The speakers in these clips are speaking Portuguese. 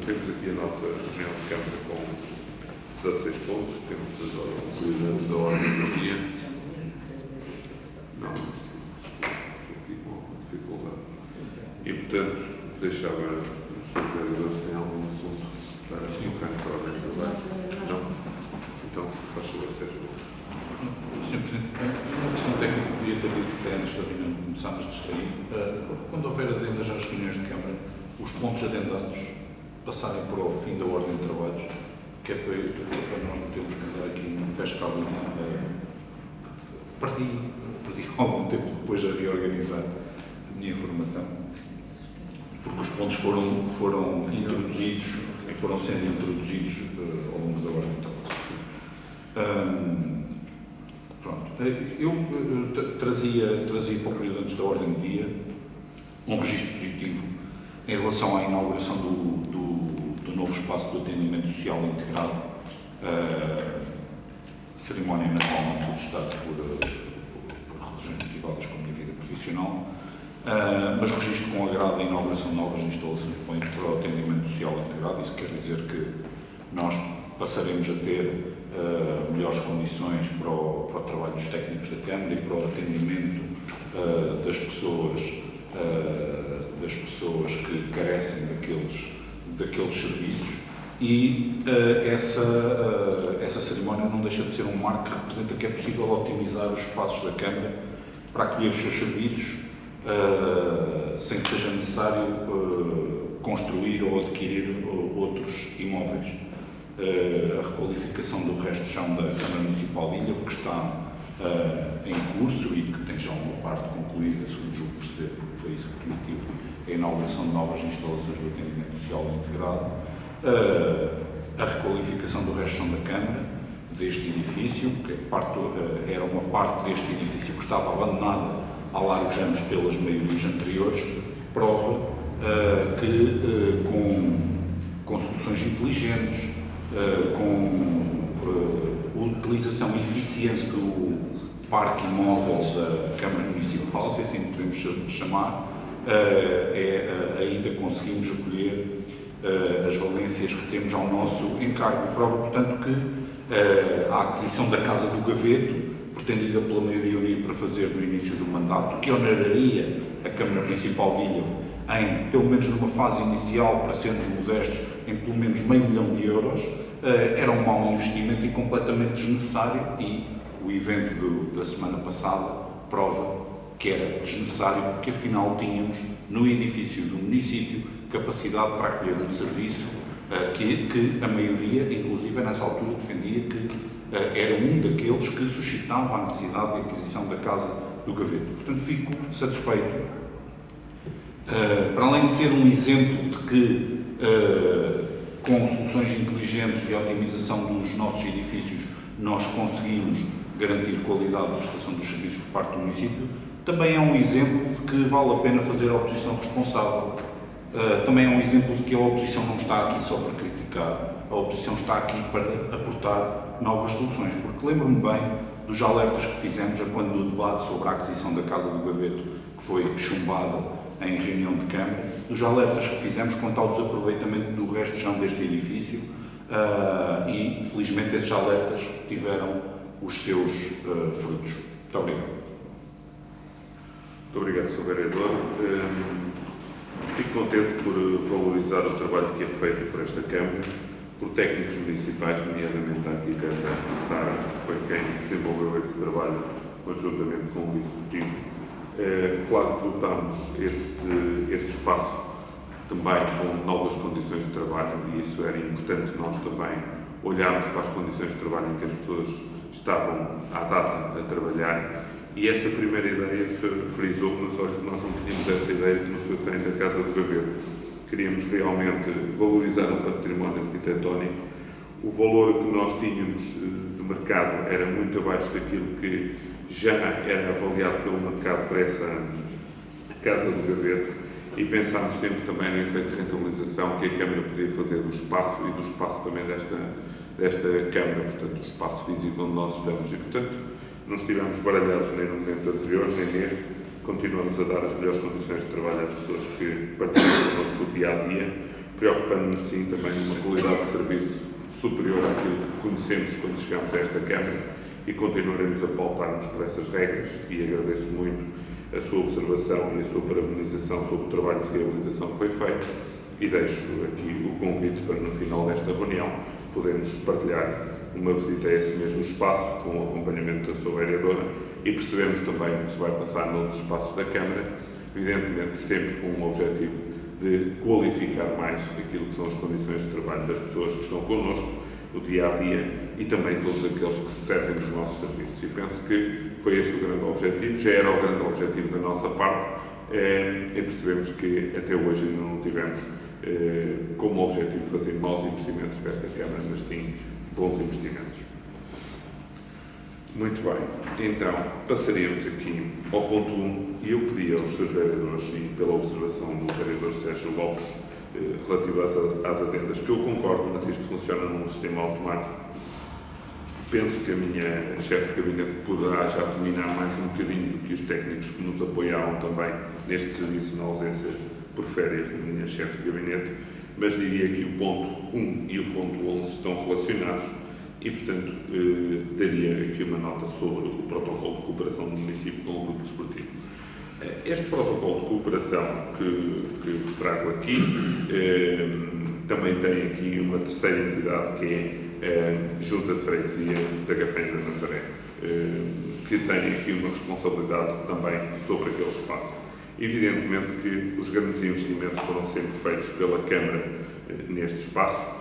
temos aqui a nossa reunião de Câmara com 16 pontos, temos agora o presidente da ordem do dia. Não preciso, estou aqui com alguma dificuldade. E, portanto, deixava os seus vereadores têm algum assunto para colocar para a ordem do trabalho. Não? Então, faz favor, Sérgio. Sr. Presidente, uma questão técnica que podia ter dito até antes da reunião começar, mas distraí. Quando houver adendas às reuniões de Câmara, os pontos adendados passarem para o fim da ordem de trabalhos, que é para nós não termos que andar aqui no pesca ali. Perdi algum tempo depois a reorganizar a minha informação, porque os pontos foram introduzidos, foram sendo introduzidos ao longo da ordem de trabalhos. Pronto, eu trazia para o período antes da ordem do dia um registro positivo em relação à inauguração do novo espaço de atendimento social integrado, cerimónia na qual não pude estar por relações motivadas com a minha vida profissional, mas registro com agrado a inauguração de novas instalações para o atendimento social integrado. Isso quer dizer que nós passaremos a ter melhores condições para o trabalho dos técnicos da Câmara e para o atendimento das pessoas que carecem daqueles serviços, e essa cerimónia não deixa de ser um marco que representa que é possível otimizar os espaços da Câmara para acolher os seus serviços sem que seja necessário construir ou adquirir outros imóveis. A requalificação do resto de chão da Câmara Municipal de Ilha, que está em curso e que tem já uma parte concluída, segundo julgo perceber, porque foi isso que permitiu a inauguração de novas instalações do atendimento social integrado, a requalificação do resto de chão da Câmara, deste edifício, que era uma parte deste edifício que estava abandonada há largos anos pelas maiorias anteriores, prova que com soluções inteligentes, com utilização eficiente do parque imóvel da Câmara Municipal, se assim podemos chamar, ainda conseguimos acolher as valências que temos ao nosso encargo. Prova, portanto, que a aquisição da Casa do Gaveto, pretendida pela maioria unida para fazer no início do mandato, que oneraria a Câmara Municipal de Ilha em, pelo menos numa fase inicial, para sermos modestos, em pelo menos €500 mil, era um mau investimento e completamente desnecessário, e o evento da semana passada prova que era desnecessário, porque afinal tínhamos no edifício do município capacidade para acolher um serviço que a maioria, inclusive nessa altura, defendia que era um daqueles que suscitava a necessidade de aquisição da Casa do Gaveto. Portanto, fico satisfeito. Para além de ser um exemplo de que, com soluções inteligentes de otimização dos nossos edifícios, nós conseguimos garantir qualidade de prestação dos serviços por parte do município, também é um exemplo de que vale a pena fazer a oposição responsável. Também é um exemplo de que a oposição não está aqui só para criticar, a oposição está aqui para aportar novas soluções, porque lembro-me bem dos alertas que fizemos quando o debate sobre a aquisição da Casa do Gaveto, que foi chumbada em reunião de Câmara, dos alertas que fizemos quanto ao desaproveitamento do resto de chão deste edifício, e felizmente esses alertas tiveram os seus frutos. Muito obrigado. Muito obrigado, Sr. Vereador. Fico contente por valorizar o trabalho que é feito por esta Câmara, por técnicos municipais, nomeadamente a arquiteta Sara, que foi quem desenvolveu esse trabalho conjuntamente com o Executivo. Claro que dotámos esse espaço também com novas condições de trabalho, e isso era importante nós também olharmos para as condições de trabalho em que as pessoas estavam à data a trabalhar. E essa primeira ideia frisou, mas olha que nós não tínhamos essa ideia que o senhor tem da Casa do Gaveto. Queríamos realmente valorizar o património arquitetónico. O valor que nós tínhamos do mercado era muito abaixo daquilo que já era avaliado pelo mercado para essa Casa do Gaveto, e pensámos sempre também no efeito de rentabilização que a Câmara podia fazer do espaço e do espaço também desta Câmara, portanto, o espaço físico onde nós estamos. E, portanto, não estivemos baralhados nem no momento anterior, nem neste. Continuamos a dar as melhores condições de trabalho às pessoas que partilham connosco o dia-a-dia. preocupando-nos sim também numa qualidade de serviço superior àquilo que conhecemos quando chegamos a esta Câmara e continuaremos a pautar-nos por essas regras e agradeço muito a sua observação e a sua parabenização sobre o trabalho de reabilitação que foi feito e deixo aqui o convite para no final desta reunião podermos partilhar uma visita a esse mesmo espaço com o acompanhamento da sua vereadora e percebemos também o que se vai passar noutros espaços da Câmara, evidentemente sempre com um objetivo de qualificar mais aquilo que são as condições de trabalho das pessoas que estão connosco no dia-a-dia e também todos aqueles que se servem dos nossos serviços. E penso que foi esse o grande objetivo, já era o grande objetivo da nossa parte e percebemos que até hoje ainda não tivemos como objetivo fazer maus investimentos para esta Câmara, mas sim bons investimentos. Muito bem, então passaríamos aqui ao ponto 1 e eu pedi aos seus vereadores e pela observação do vereador Sérgio Lopes relativo às adendas, que eu concordo, mas isto funciona num sistema automático. Penso que a minha chefe de gabinete poderá já dominar mais um bocadinho do que os técnicos que nos apoiaram também neste serviço na ausência por férias da minha chefe de gabinete, mas diria que o ponto 1 e o ponto 11 estão relacionados e, portanto, daria aqui uma nota sobre o protocolo de cooperação do município com o grupo desportivo. Este protocolo de cooperação que vos trago aqui também tem aqui uma terceira entidade que é a Junta de Freguesia da Gafanha da Nazaré, que tem aqui uma responsabilidade também sobre aquele espaço. Evidentemente que os grandes investimentos foram sempre feitos pela Câmara neste espaço,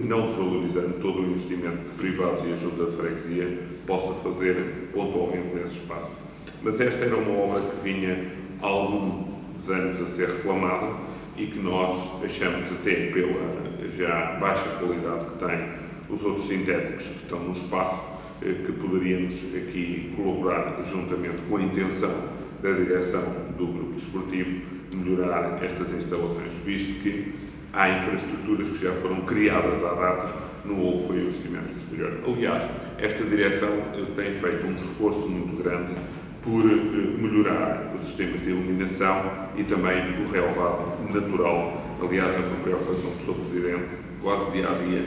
não desvalorizando todo o investimento que privados e a Junta de Freguesia possa fazer pontualmente nesse espaço. Mas esta era uma obra que vinha há alguns anos a ser reclamada e que nós achamos, até pela já baixa qualidade que têm os outros sintéticos que estão no espaço, que poderíamos aqui colaborar juntamente com a intenção da direção do grupo desportivo melhorar estas instalações, visto que há infraestruturas que já foram criadas à data, não houve foi investimento posterior. Aliás, esta direção tem feito um esforço muito grande por melhorar os sistemas de iluminação e também o relevado natural. Aliás, a preocupação do Sr. Presidente, quase dia a dia,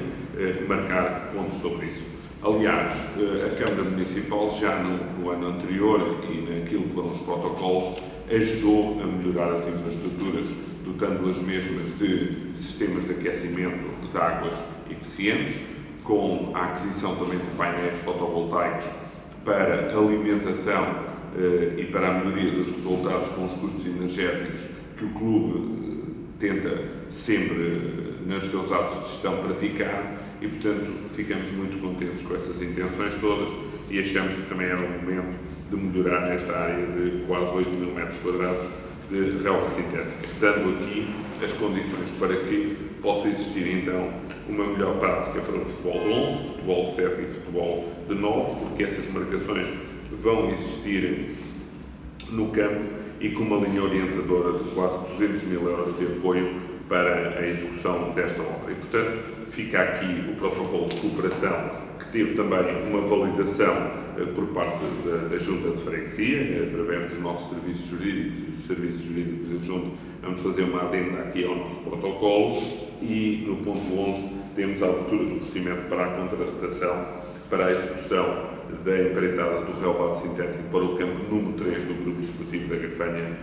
marcar pontos sobre isso. Aliás, a Câmara Municipal já no ano anterior e naquilo que foram os protocolos, ajudou a melhorar as infraestruturas, dotando as mesmas de sistemas de aquecimento de águas eficientes, com a aquisição também de painéis fotovoltaicos para alimentação e para a melhoria dos resultados com os custos energéticos que o clube tenta sempre nos seus atos de gestão praticar e, portanto, ficamos muito contentes com essas intenções todas e achamos que também era o momento de melhorar nesta área de quase 8 mil metros quadrados de relva sintética, dando aqui as condições para que possa existir então uma melhor prática para o futebol de 11, futebol de 7 e futebol de 9, porque essas marcações vão existir no campo e com uma linha orientadora de quase 200 mil euros de apoio para a execução desta obra. E, portanto, fica aqui o protocolo de cooperação, que teve também uma validação por parte da Junta de Freguesia, através dos nossos serviços jurídicos e dos serviços jurídicos da Junta, vamos fazer uma adenda aqui ao nosso protocolo e, no ponto 11, temos a abertura do procedimento para a contratação, para a execução da empreitada do relvado sintético para o campo número 3 do Grupo Desportivo da Gafanha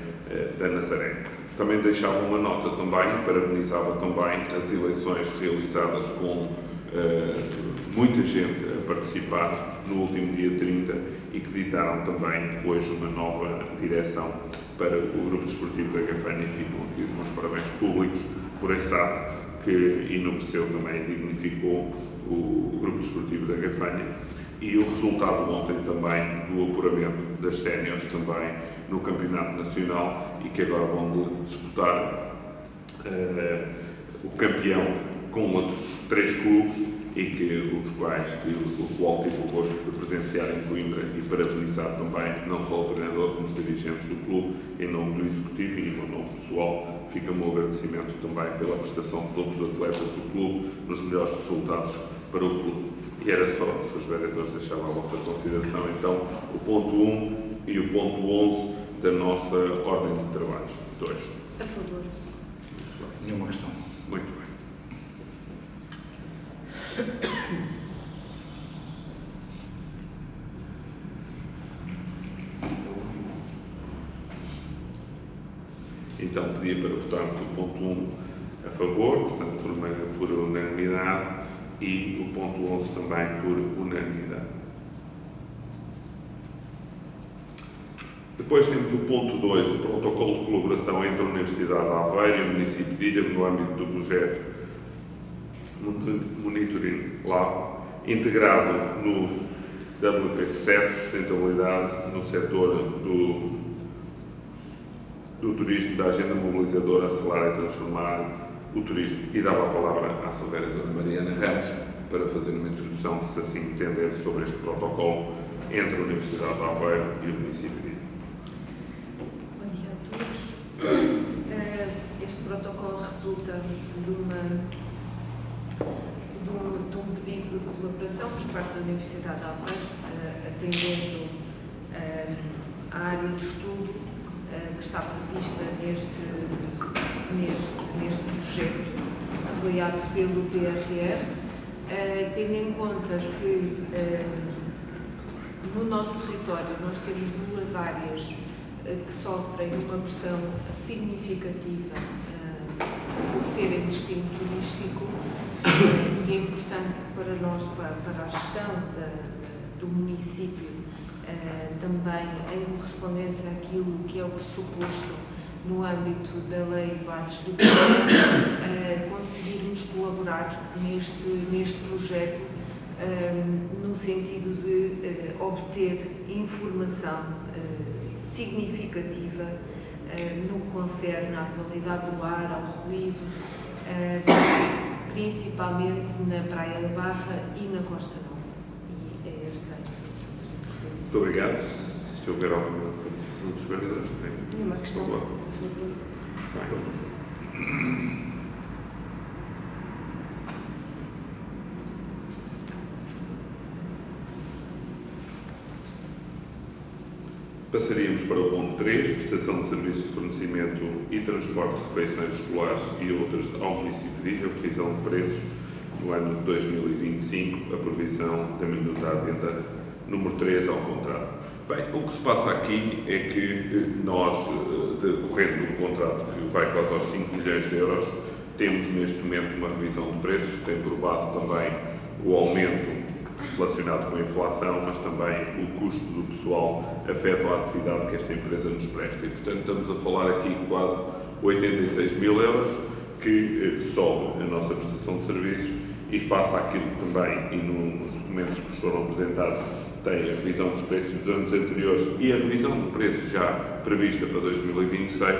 da Nazaré. Também deixava uma nota também, parabenizava também as eleições realizadas com muita gente a participar no último dia 30 e que ditaram também hoje uma nova direção para o Grupo Desportivo da Gafanha. Ficam aqui os meus parabéns públicos por esse ato que enobreceu também e dignificou o Grupo Desportivo da Gafanha. E o resultado ontem também do apuramento das séniores também no Campeonato Nacional e que agora vão disputar o campeão com outros 3 clubes e que os quais o qual tive o gosto de presenciar em Coimbra e parabenizar também não só o treinador como os dirigentes do clube em nome do Executivo e em meu nome pessoal. Fica o meu agradecimento também pela prestação de todos os atletas do clube nos melhores resultados para o clube. E era só, se os vereadores deixavam a vossa consideração, então, o ponto 1 e o ponto 11 da nossa ordem de trabalhos. 2. A favor. Nenhuma questão. Muito bem. Então, pedia para votarmos o ponto 1 a favor, portanto, por unanimidade, e o ponto 11 também por unanimidade. Depois temos o ponto 2, o protocolo de colaboração entre a Universidade de Aveiro e o município de Ilha no âmbito do projeto Monitoring Lab, integrado no WP7, sustentabilidade no setor do turismo, da agenda mobilizadora Acelerar e Transformar o Turismo. E dava a palavra à sua vereadora Mariana Ramos para fazer uma introdução, se assim entender, sobre este protocolo entre a Universidade de Aveiro e o município de Ilha. Bom dia a todos. Este protocolo resulta de um pedido de colaboração por parte da Universidade de Aveiro, atendendo à área de estudo que está prevista neste projeto, apoiado pelo PRR, tendo em conta que no nosso território nós temos duas áreas que sofrem uma pressão significativa por serem destino turístico, e é importante para nós, para a gestão do município, também em correspondência àquilo que é o pressuposto no âmbito da Lei de Bases do Turismo, conseguirmos colaborar neste projeto no sentido de obter informação significativa no que concerne à qualidade do ar, ao ruído, principalmente na Praia da Barra e na Costa Nova. E é esta a introdução. Muito obrigado. Se houver alguma participação dos vereadores, tem Uma questão, por favor. Passaríamos para o ponto 3, prestação de serviços de fornecimento e transporte de refeições escolares e outras ao município de Ilha, revisão de preços no ano de 2025, a previsão da minuta à venda número 3 ao contrato. Bem, o que se passa aqui é que nós, decorrendo do contrato que vai quase aos 5 milhões de euros, temos neste momento uma revisão de preços que tem por base também o aumento relacionado com a inflação, mas também o custo do pessoal afeta a atividade que esta empresa nos presta. E, portanto, estamos a falar aqui de quase 86 mil euros que sobe a nossa prestação de serviços, e face àquilo que também, e nos documentos que nos foram apresentados, tem a revisão dos preços dos anos anteriores e a revisão do preço já prevista para 2026,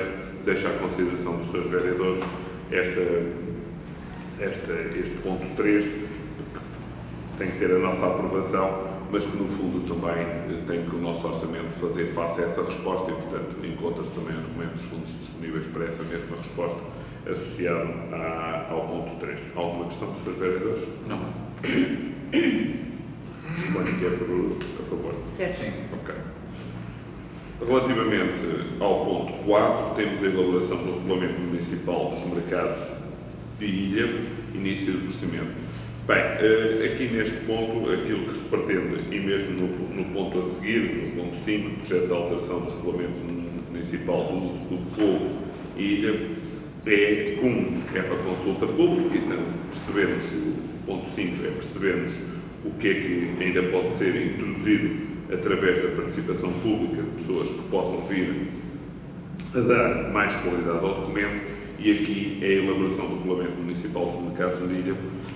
deixa à consideração dos seus vereadores este ponto 3, tem que ter a nossa aprovação, mas que no fundo também tem que o nosso orçamento fazer face a essa resposta, e portanto encontra-se também o documento dos fundos disponíveis para essa mesma resposta, associado ao ponto 3. Alguma questão dos seus vereadores? Não. Suponho que é a favor. Certo. Sim. Ok. Relativamente ao ponto 4, temos a elaboração do Regulamento Municipal dos Mercados de Ilha, início do procedimento. Bem, aqui neste ponto, aquilo que se pretende, e mesmo no ponto a seguir, no ponto 5, projeto de alteração do Regulamento Municipal do uso do fogo e ilha, é para consulta pública, e então percebemos, o ponto 5 é percebermos o que é que ainda pode ser introduzido através da participação pública de pessoas que possam vir a dar mais qualidade ao documento, e aqui é a elaboração do Regulamento Municipal dos Mercados de Ilha,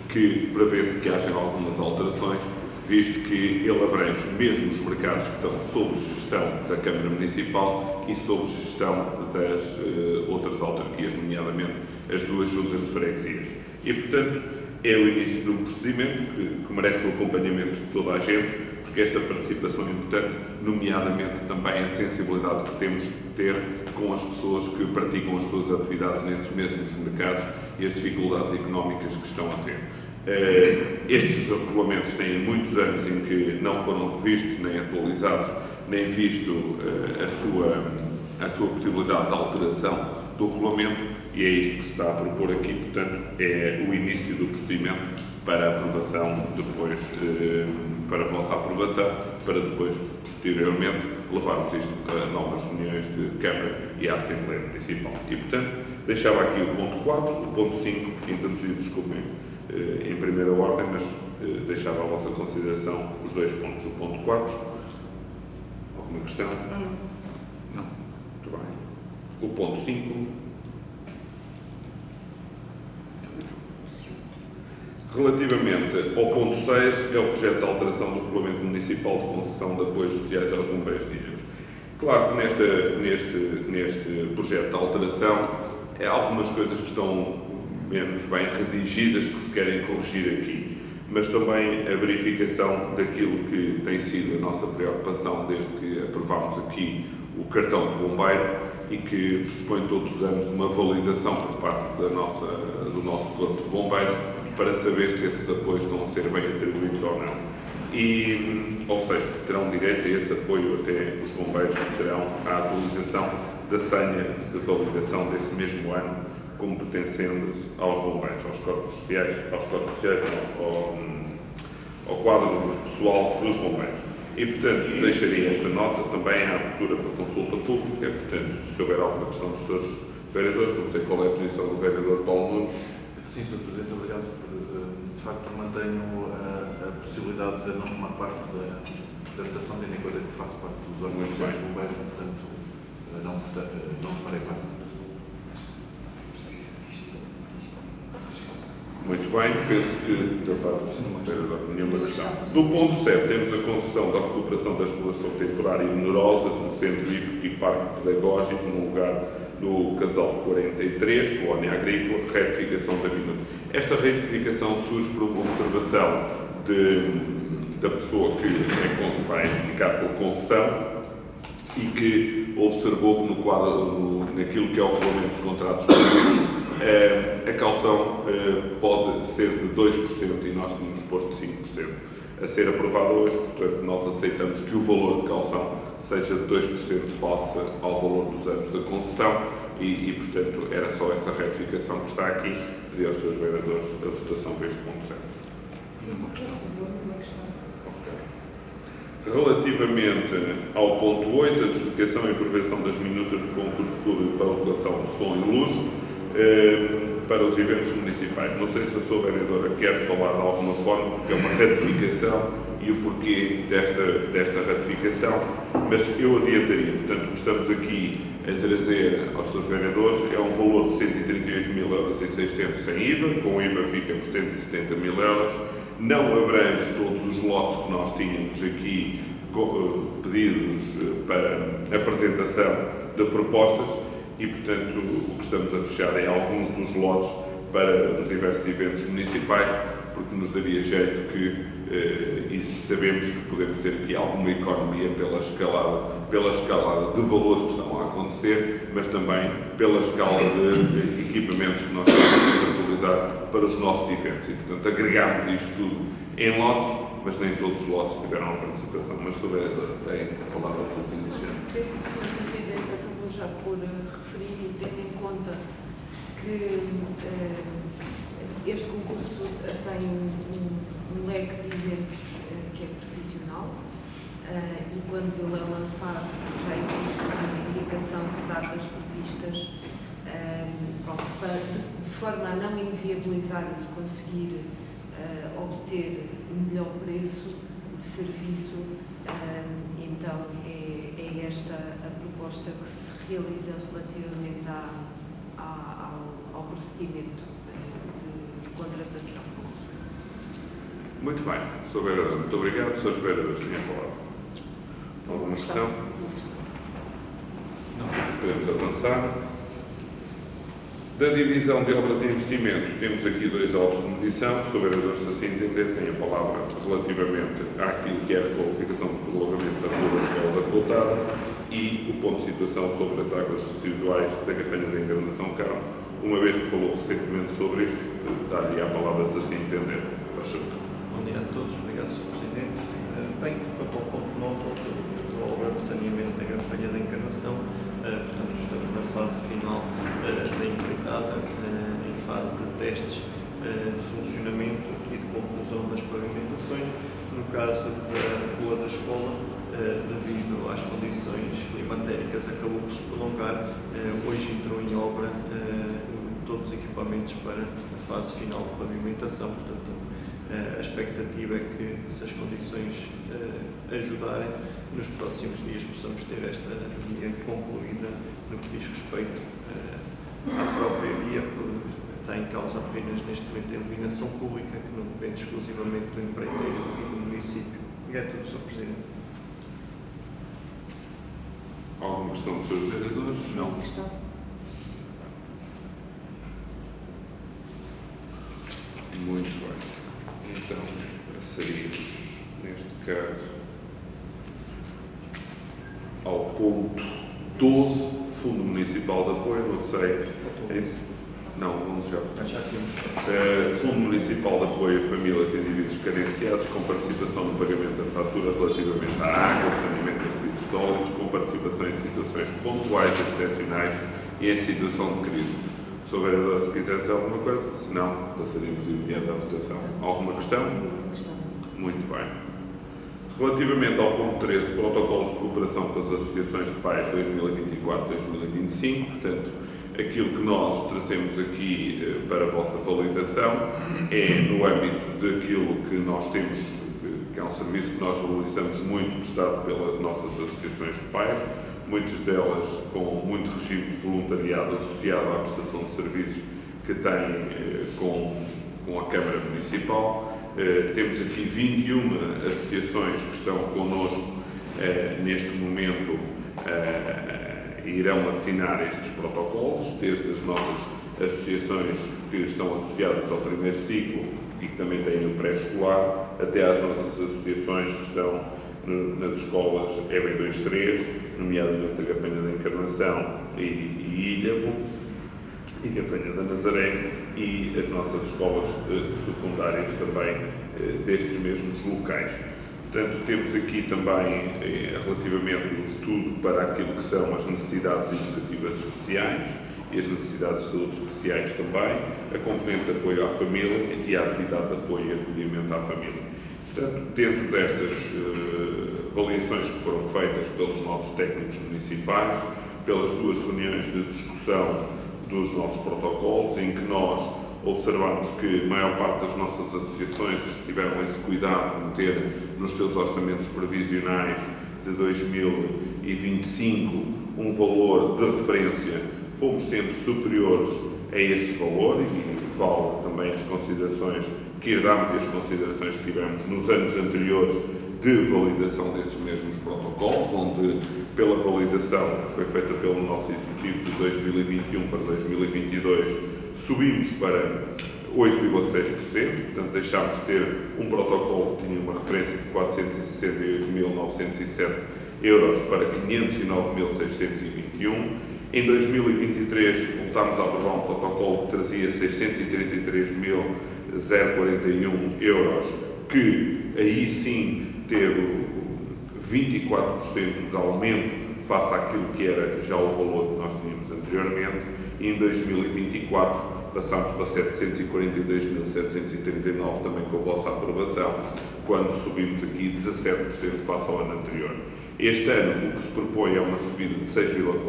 que prevê-se que haja algumas alterações, visto que ele abrange mesmo os mercados que estão sob gestão da Câmara Municipal e sob gestão das outras autarquias, nomeadamente as duas juntas de freguesias. E, portanto, é o início de um procedimento que merece o acompanhamento de toda a gente, porque esta participação é importante, nomeadamente também a sensibilidade que temos de ter com as pessoas que praticam as suas atividades nesses mesmos mercados e as dificuldades económicas que estão a ter. Estes regulamentos têm muitos anos em que não foram revistos, nem atualizados, nem visto a sua possibilidade de alteração do regulamento, e é isto que se está a propor aqui. Portanto, é o início do procedimento para a aprovação, depois, para a vossa aprovação, para depois, posteriormente, levarmos isto a novas reuniões de Câmara e à Assembleia Municipal. E, portanto, deixava aqui o ponto 4, o ponto 5, introduzidos, desculpem, em primeira ordem, mas deixava à vossa consideração os dois pontos. O ponto 4, alguma questão? Não. Muito bem. O ponto 5. Relativamente ao ponto 6, é o projeto de alteração do Regulamento Municipal de concessão de apoios sociais aos bombeiros de Ilhas. Claro que neste projeto de alteração há algumas coisas que estão menos bem redigidas que se querem corrigir aqui, mas também a verificação daquilo que tem sido a nossa preocupação desde que aprovámos aqui o cartão de bombeiro e que pressupõe todos os anos uma validação por parte do nosso corpo de bombeiros para saber se esses apoios estão a ser bem atribuídos ou não. Ou seja, terão direito a esse apoio até os bombeiros que terão a atualização da senha de validação desse mesmo ano como pertencendo aos bombeiros, aos corpos sociais, ao quadro pessoal dos bombeiros. E, portanto, deixaria esta nota também à abertura para consulta pública. Portanto, se houver alguma questão dos seus vereadores, não sei qual é a posição do vereador Paulo Nunes. Sim, Sr. Presidente, obrigado. De facto, mantenho a possibilidade de não tomar parte da votação, tendo em conta que faço parte dos órgãos dos bombeiros, portanto, não tomarei parte da votação. Muito bem, penso que já faz nenhuma questão. No ponto 7, temos a concessão da recuperação da exploração temporária e onerosa do Centro Hípico e Parque Pedagógico no lugar do Casal 43, Colónia Agrícola, retificação da minuta. Esta retificação surge por uma observação da pessoa que vai ficar com a concessão e que observou que no quadro, naquilo que é o regulamento dos contratos públicos, a caução pode ser de 2% e nós tínhamos posto 5% a ser aprovado hoje. Portanto, nós aceitamos que o valor de caução seja de 2% face ao valor dos anos da concessão e, portanto, era só essa retificação que está aqui. Pedi aos seus vereadores a votação para este ponto 7. Uma questão. Relativamente ao ponto 8, a deslocação e prevenção das minutas do concurso público para a locação de som e luz para os eventos municipais. Não sei se a sua vereadora quer falar de alguma forma, porque é uma ratificação e o porquê desta ratificação, mas eu adiantaria. Portanto, o que estamos aqui a trazer aos seus vereadores é um valor de 138.600 sem IVA, com IVA fica por 170.000 euros, não abrange todos os lotes que nós tínhamos aqui pedidos para apresentação de propostas e, portanto, o que estamos a fechar é alguns dos lotes para os diversos eventos municipais, porque nos daria jeito que, e sabemos que podemos ter aqui alguma economia pela escalada de valores que estão a acontecer, mas também pela escala de equipamentos que nós temos a utilizar para os nossos eventos. E, portanto, agregámos isto tudo em lotes, mas nem todos os lotes tiveram a participação. Mas o vereador tem a palavra assim de género. Penso que o Sr. Presidente acabou já por referir e tendo em conta que este concurso tem um leque de eventos que é profissional e quando ele é lançado já existe uma indicação de datas previstas de forma a não inviabilizar e se conseguir obter um melhor preço de serviço, então é esta a proposta que se realiza relativamente ao procedimento de contratação. Muito bem, Sr. Vereador, muito obrigado. Srs. Vereadores, têm a palavra. Alguma questão? Não. Podemos avançar. Da divisão de obras e investimento, temos aqui dois autos de medição. Sr. Vereador, se assim entender, tem a palavra relativamente àquilo que é a requalificação do prolongamento da rua da Clotada e o ponto de situação sobre as águas residuais da Gafanha da Encarnação Carmo. Uma vez que falou recentemente sobre isto, dá-lhe a palavra, se assim entender. Bom dia a todos, obrigado, Sr. Presidente. Bem, quanto ao ponto 9, a obra de saneamento da Gafanha da Encarnação, Portanto, estamos na fase final da empreitada, em fase de testes de funcionamento e de conclusão das pavimentações. No caso da rua da escola, devido às condições climatéricas, acabou por se prolongar. Hoje entrou em obra todos os equipamentos para a fase final de pavimentação. Portanto, a expectativa é que, se as condições ajudarem, nos próximos dias possamos ter esta via concluída no que diz respeito à própria via, porque está em causa apenas neste momento a iluminação pública, que não depende exclusivamente do empreiteiro e do município. E é tudo, Sr. Presidente. Alguma questão dos seus vereadores? Não. Questão. Muito bem. Então, passaríamos, neste caso, ao ponto 12, Fundo Municipal de Apoio, não sei. Não, vamos já. Fundo Municipal de Apoio a Famílias e Indivíduos Carenciados, com participação no pagamento da fatura relativamente à água, saneamento de resíduos sólidos, com participação em situações pontuais, excepcionais e em situação de crise. Sr. Vereador, se quiser dizer alguma coisa, se não, passaríamos imediatamente à votação. Alguma questão? Muito bem. Relativamente ao ponto 13, Protocolos de Cooperação com as Associações de Pais 2024-2025, portanto, aquilo que nós trazemos aqui para a vossa validação é no âmbito daquilo que nós temos, que é um serviço que nós valorizamos muito, prestado pelas nossas associações de pais, muitas delas com muito regime de voluntariado associado à prestação de serviços que têm com a Câmara Municipal. Temos aqui 21 associações que estão connosco neste momento e irão assinar estes protocolos, desde as nossas associações que estão associadas ao primeiro ciclo e que também têm o pré-escolar, até às nossas associações que estão nas escolas EB23, nomeadamente a Gafanha da Encarnação e Ilhavo, e Gafanha da Nazaré, e as nossas escolas secundárias também destes mesmos locais. Portanto, temos aqui também, relativamente o estudo para aquilo que são as necessidades educativas especiais e as necessidades de saúde especiais também, a componente de apoio à família e a atividade de apoio e acolhimento à família. Portanto, dentro destas avaliações que foram feitas pelos nossos técnicos municipais, pelas duas reuniões de discussão dos nossos protocolos, em que nós observamos que a maior parte das nossas associações tiveram esse cuidado de meter nos seus orçamentos previsionais de 2025 um valor de referência, fomos sempre superiores a esse valor, e vale também as considerações que herdámos e as considerações que tivemos nos anos anteriores de validação desses mesmos protocolos, onde, pela validação que foi feita pelo nosso Executivo de 2021 para 2022, subimos para 8,6%, portanto deixámos de ter um protocolo que tinha uma referência de 468.907 euros para 509.621. Em 2023 voltámos a aprovar um protocolo que trazia 633.041 euros, que aí sim teve 24% de aumento face àquilo que era já o valor que nós tínhamos anteriormente, e em 2024 passámos para 742.739, também com a vossa aprovação, quando subimos aqui 17% face ao ano anterior. Este ano o que se propõe é uma subida de 6,4%,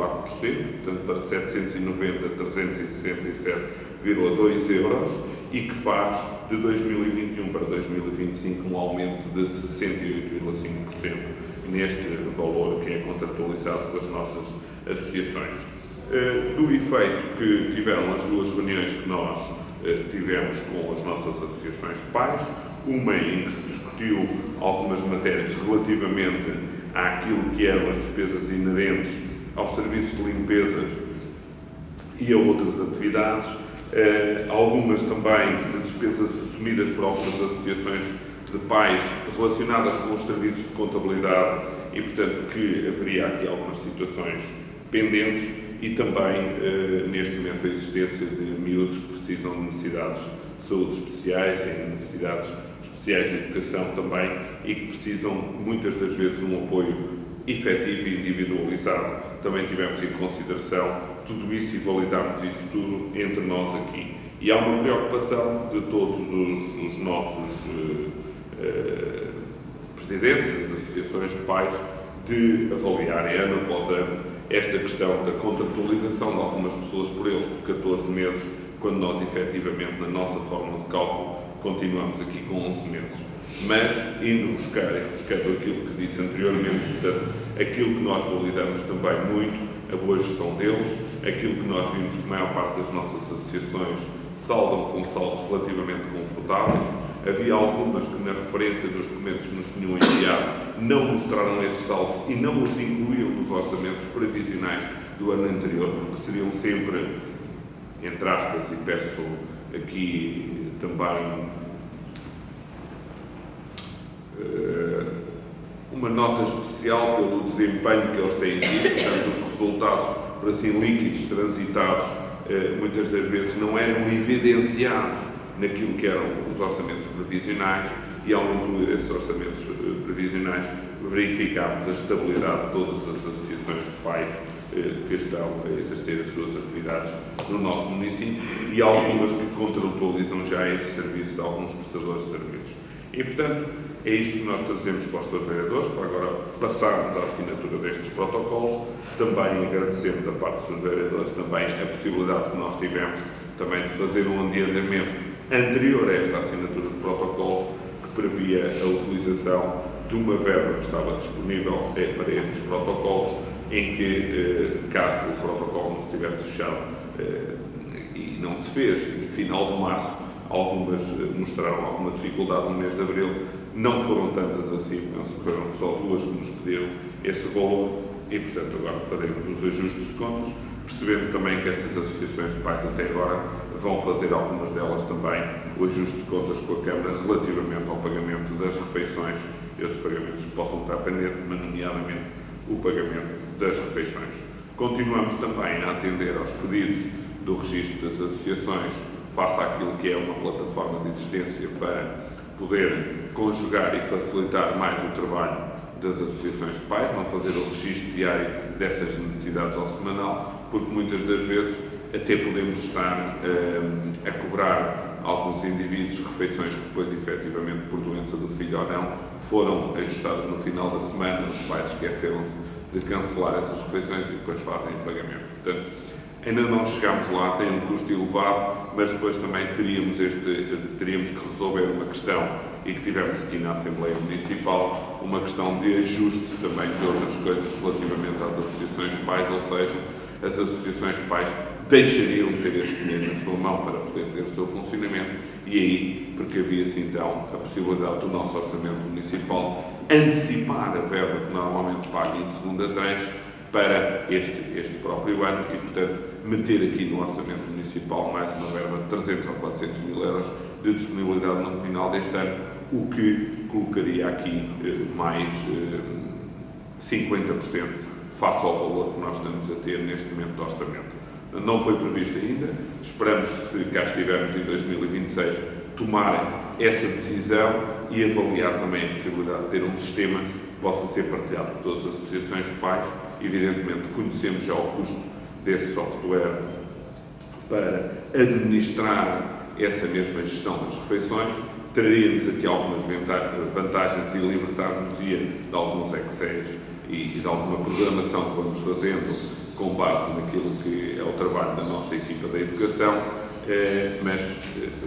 portanto para 790.367,2 euros, e que faz de 2021 para 2025 um aumento de 68,5% neste valor que é contratualizado pelas nossas associações. Do efeito que tiveram as duas reuniões que nós tivemos com as nossas associações de pais, uma em que se discutiu algumas matérias relativamente àquilo que eram as despesas inerentes aos serviços de limpezas e a outras atividades, algumas também de despesas assumidas por algumas associações de pais relacionadas com os serviços de contabilidade e, portanto, que haveria aqui algumas situações pendentes, e também, neste momento, a existência de miúdos que precisam de necessidades de saúde especiais e necessidades especiais de educação também, e que precisam, muitas das vezes, de um apoio efetivo e individualizado também tivemos em consideração tudo isso e validámos isso tudo entre nós aqui. E há uma preocupação de todos os nossos presidentes das associações de pais de avaliarem ano após ano esta questão da contratualização de algumas pessoas por eles por 14 meses, quando nós efetivamente na nossa forma de cálculo continuamos aqui com 11 meses. Mas indo buscar e buscando aquilo que disse anteriormente, portanto, aquilo que nós validamos também muito, a boa gestão deles, aquilo que nós vimos que a maior parte das nossas associações saldam com saldos relativamente confortáveis. Havia algumas que na referência dos documentos que nos tinham enviado não mostraram esses saldos e não os incluíam nos orçamentos previsionais do ano anterior, porque seriam sempre, entre aspas, e peço aqui também uma nota especial pelo desempenho que eles têm tido, portanto os resultados, por assim, líquidos, transitados, muitas das vezes não eram evidenciados naquilo que eram os orçamentos previsionais e ao incluir esses orçamentos previsionais verificámos a estabilidade de todas as associações de pais que estão a exercer as suas atividades no nosso município e algumas que contratualizam já esses serviços a alguns prestadores de serviços. E, portanto, é isto que nós trazemos para os seus vereadores, para agora passarmos à assinatura destes protocolos. Também agradecemos da parte dos seus vereadores também a possibilidade que nós tivemos também de fazer um adiantamento anterior a esta assinatura de protocolos, que previa a utilização de uma verba que estava disponível para estes protocolos, em que, caso o protocolo não estivesse fechado e não se fez, no final de março, algumas mostraram alguma dificuldade no mês de abril, não foram tantas assim, penso que foram só duas que nos pediram este valor e, portanto, agora faremos os ajustes de contas, percebendo também que estas associações de pais até agora vão fazer, algumas delas também, o ajuste de contas com a Câmara relativamente ao pagamento das refeições e outros pagamentos que possam estar pendentes, mas nomeadamente o pagamento das refeições. Continuamos também a atender aos pedidos do registro das associações face àquilo que é uma plataforma de existência para poder conjugar e facilitar mais o trabalho das associações de pais, não fazer o registro diário dessas necessidades ao semanal, porque muitas das vezes até podemos estar a cobrar alguns indivíduos refeições que depois, efetivamente, por doença do filho ou não, foram ajustadas no final da semana, os pais esqueceram-se de cancelar essas refeições e depois fazem o pagamento. Portanto, ainda não chegámos lá, tem um custo elevado, mas depois também teríamos que resolver uma questão, e que tivemos aqui na Assembleia Municipal, uma questão de ajuste também de outras coisas relativamente às associações de pais, ou seja, as associações de pais deixariam de ter este dinheiro na sua mão para poder ter o seu funcionamento, e aí precavia-se então a possibilidade do nosso orçamento municipal antecipar a verba que normalmente paga em segunda tranche para este próprio ano e, portanto, meter aqui no orçamento municipal mais uma verba de 300 ou 400 mil euros de disponibilidade no final deste ano, o que colocaria aqui mais 50% face ao valor que nós estamos a ter neste momento de orçamento. Não foi previsto ainda, esperamos, se cá estivermos em 2026, tomar essa decisão e avaliar também a possibilidade de ter um sistema que possa ser partilhado por todas as associações de pais. Evidentemente, conhecemos já o custo desse software para administrar essa mesma gestão das refeições. Traríamos aqui algumas vantagens e libertar-nos-ia de alguns Excels e de alguma programação que vamos fazendo com base naquilo que é o trabalho da nossa equipa da educação, mas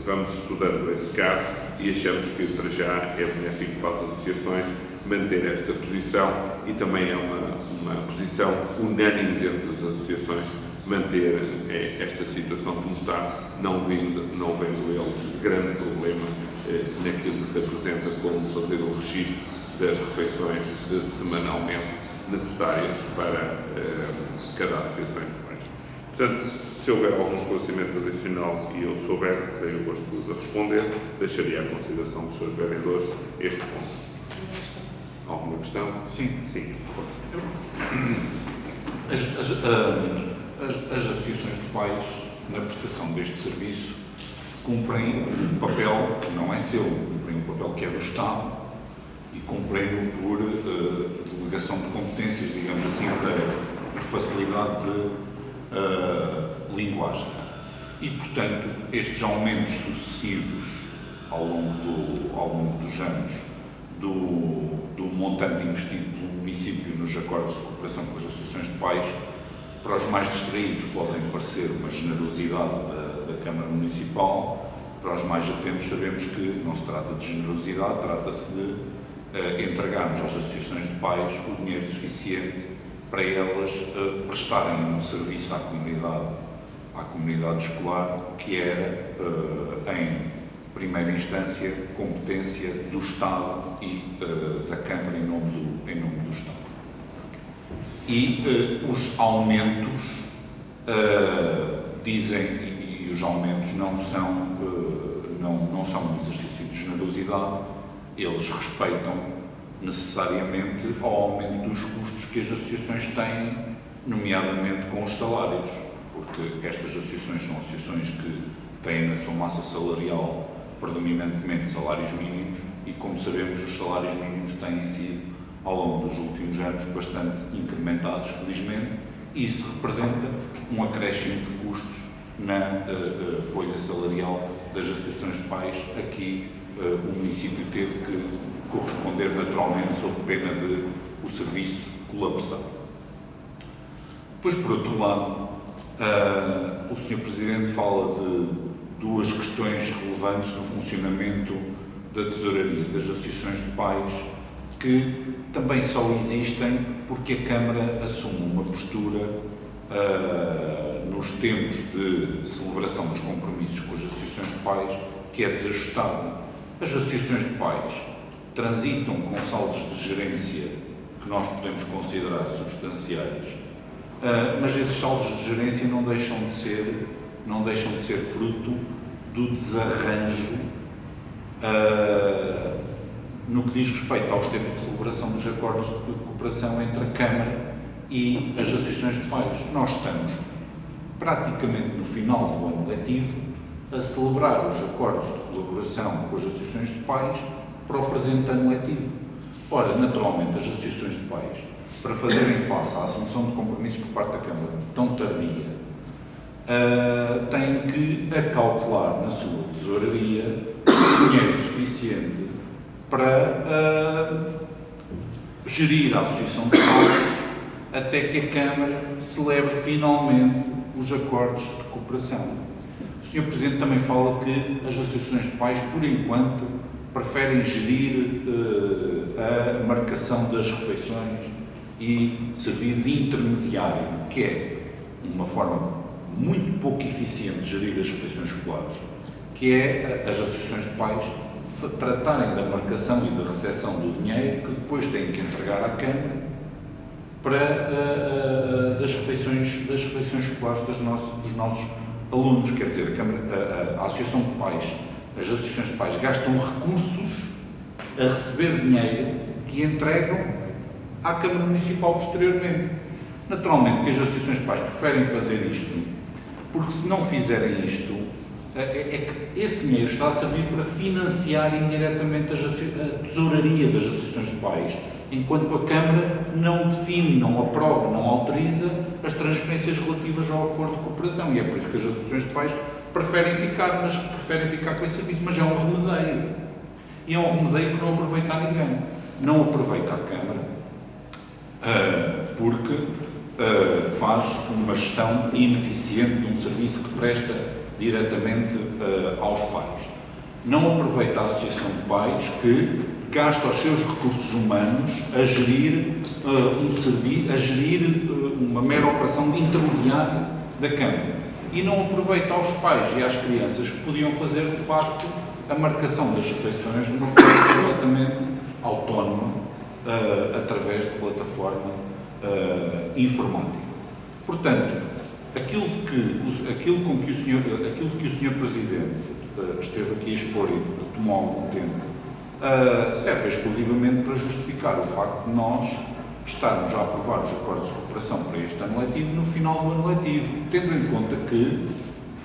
vamos estudando esse caso e achamos que para já é benéfico para as associações manter esta posição e também é uma posição unânime dentro das associações manter esta situação como está, não vendo eles grande problema naquilo que se apresenta como fazer o registro das refeições semanalmente necessárias para cada associação de pais. Portanto, se houver algum esclarecimento adicional e eu souber, tenho o gosto de responder, deixaria à consideração dos seus vereadores este ponto. Alguma questão? Sim. Sim, força. As associações de pais, na prestação deste serviço, cumprem um papel que não é seu, cumprem um papel que é do Estado e cumprem-no por delegação de competências, digamos assim, para facilidade de linguagem. E, portanto, estes aumentos sucessivos ao longo dos anos do montante investido pelo município nos acordos de cooperação com as associações de pais, para os mais distraídos podem parecer uma generosidade da Câmara Municipal, para os mais atentos sabemos que não se trata de generosidade, trata-se de entregarmos às associações de pais o dinheiro suficiente para elas prestarem um serviço à comunidade escolar, que era, em primeira instância, competência do Estado e da Câmara em nome do Estado. E os aumentos dizem, e os aumentos não são um exercício de generosidade, eles respeitam necessariamente ao aumento dos custos que as associações têm, nomeadamente com os salários, porque estas associações são associações que têm na sua massa salarial predominantemente salários mínimos e, como sabemos, os salários mínimos têm sido, ao longo dos últimos anos, bastante incrementados, felizmente, e isso representa um acréscimo de custos na folha salarial das associações de pais. Aqui o município teve que corresponder naturalmente sob pena de o serviço colapsar. Depois, por outro lado, o Sr. Presidente fala de duas questões relevantes no funcionamento da tesouraria das associações de pais, que também só existem porque a Câmara assume uma postura nos tempos de celebração dos compromissos com as associações de pais que é desajustada. As associações de pais transitam com saldos de gerência que nós podemos considerar substanciais, mas esses saldos de gerência não deixam de ser fruto do desarranjo no que diz respeito aos tempos de celebração dos acordos de cooperação entre a Câmara e as associações de pais. Nós estamos praticamente no final do ano letivo a celebrar os acordos de colaboração com as associações de pais para o presente ano letivo. Ora, naturalmente, as associações de pais, para fazerem face à assunção de compromissos por parte da Câmara tão tardia, têm que acautelar na sua tesouraria dinheiro suficiente para gerir a associação de pais até que a Câmara celebre finalmente os acordos de cooperação. O Sr. Presidente também fala que as associações de pais, por enquanto, preferem gerir a marcação das refeições e servir de intermediário, que é uma forma muito pouco eficiente de gerir as refeições escolares, que é as associações de pais tratarem da marcação e da recepção do dinheiro que depois têm que entregar à Câmara para das refeições escolares dos nossos alunos. Quer dizer, a Associação de Pais, as associações de pais gastam recursos a receber dinheiro que entregam à Câmara Municipal posteriormente. Naturalmente que as associações de pais preferem fazer isto, porque se não fizerem isto, é que esse dinheiro está a servir para financiar indiretamente a tesouraria das associações de pais, enquanto a Câmara não define, não aprova, não autoriza as transferências relativas ao acordo de cooperação. E é por isso que as associações de pais preferem ficar com esse serviço, mas é um remedeio. E é um remedeio que não aproveita a ninguém. Não aproveita a Câmara, porque faz uma gestão ineficiente de um serviço que presta diretamente aos pais. Não aproveita a Associação de Pais, que gasta os seus recursos humanos a gerir uma mera operação de intermediário da Câmara. E não aproveita aos pais e às crianças que podiam fazer, de facto, a marcação das refeições de uma forma completamente autónoma, através de plataforma informática. Portanto, aquilo que o Sr. Presidente esteve aqui a expor e tomou algum tempo, serve exclusivamente para justificar o facto de nós estarmos a aprovar os acordos de cooperação para este ano letivo no final do ano letivo, tendo em conta que,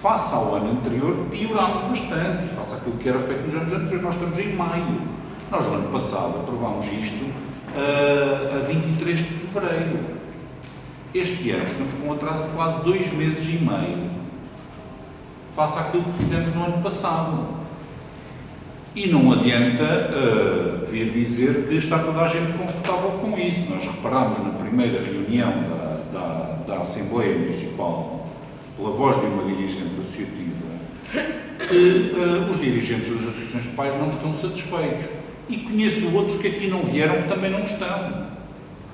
face ao ano anterior, piorámos bastante, e face àquilo que era feito nos anos anteriores. Nós estamos em maio. Nós, no ano passado, aprovámos isto a 23 de fevereiro. Este ano estamos com um atraso de quase 2 meses e meio, face àquilo que fizemos no ano passado. E não adianta vir dizer que está toda a gente confortável com isso. Nós reparámos na primeira reunião da Assembleia Municipal, pela voz de uma dirigente associativa, que os dirigentes das associações de pais não estão satisfeitos. E conheço outros que aqui não vieram que também não estão.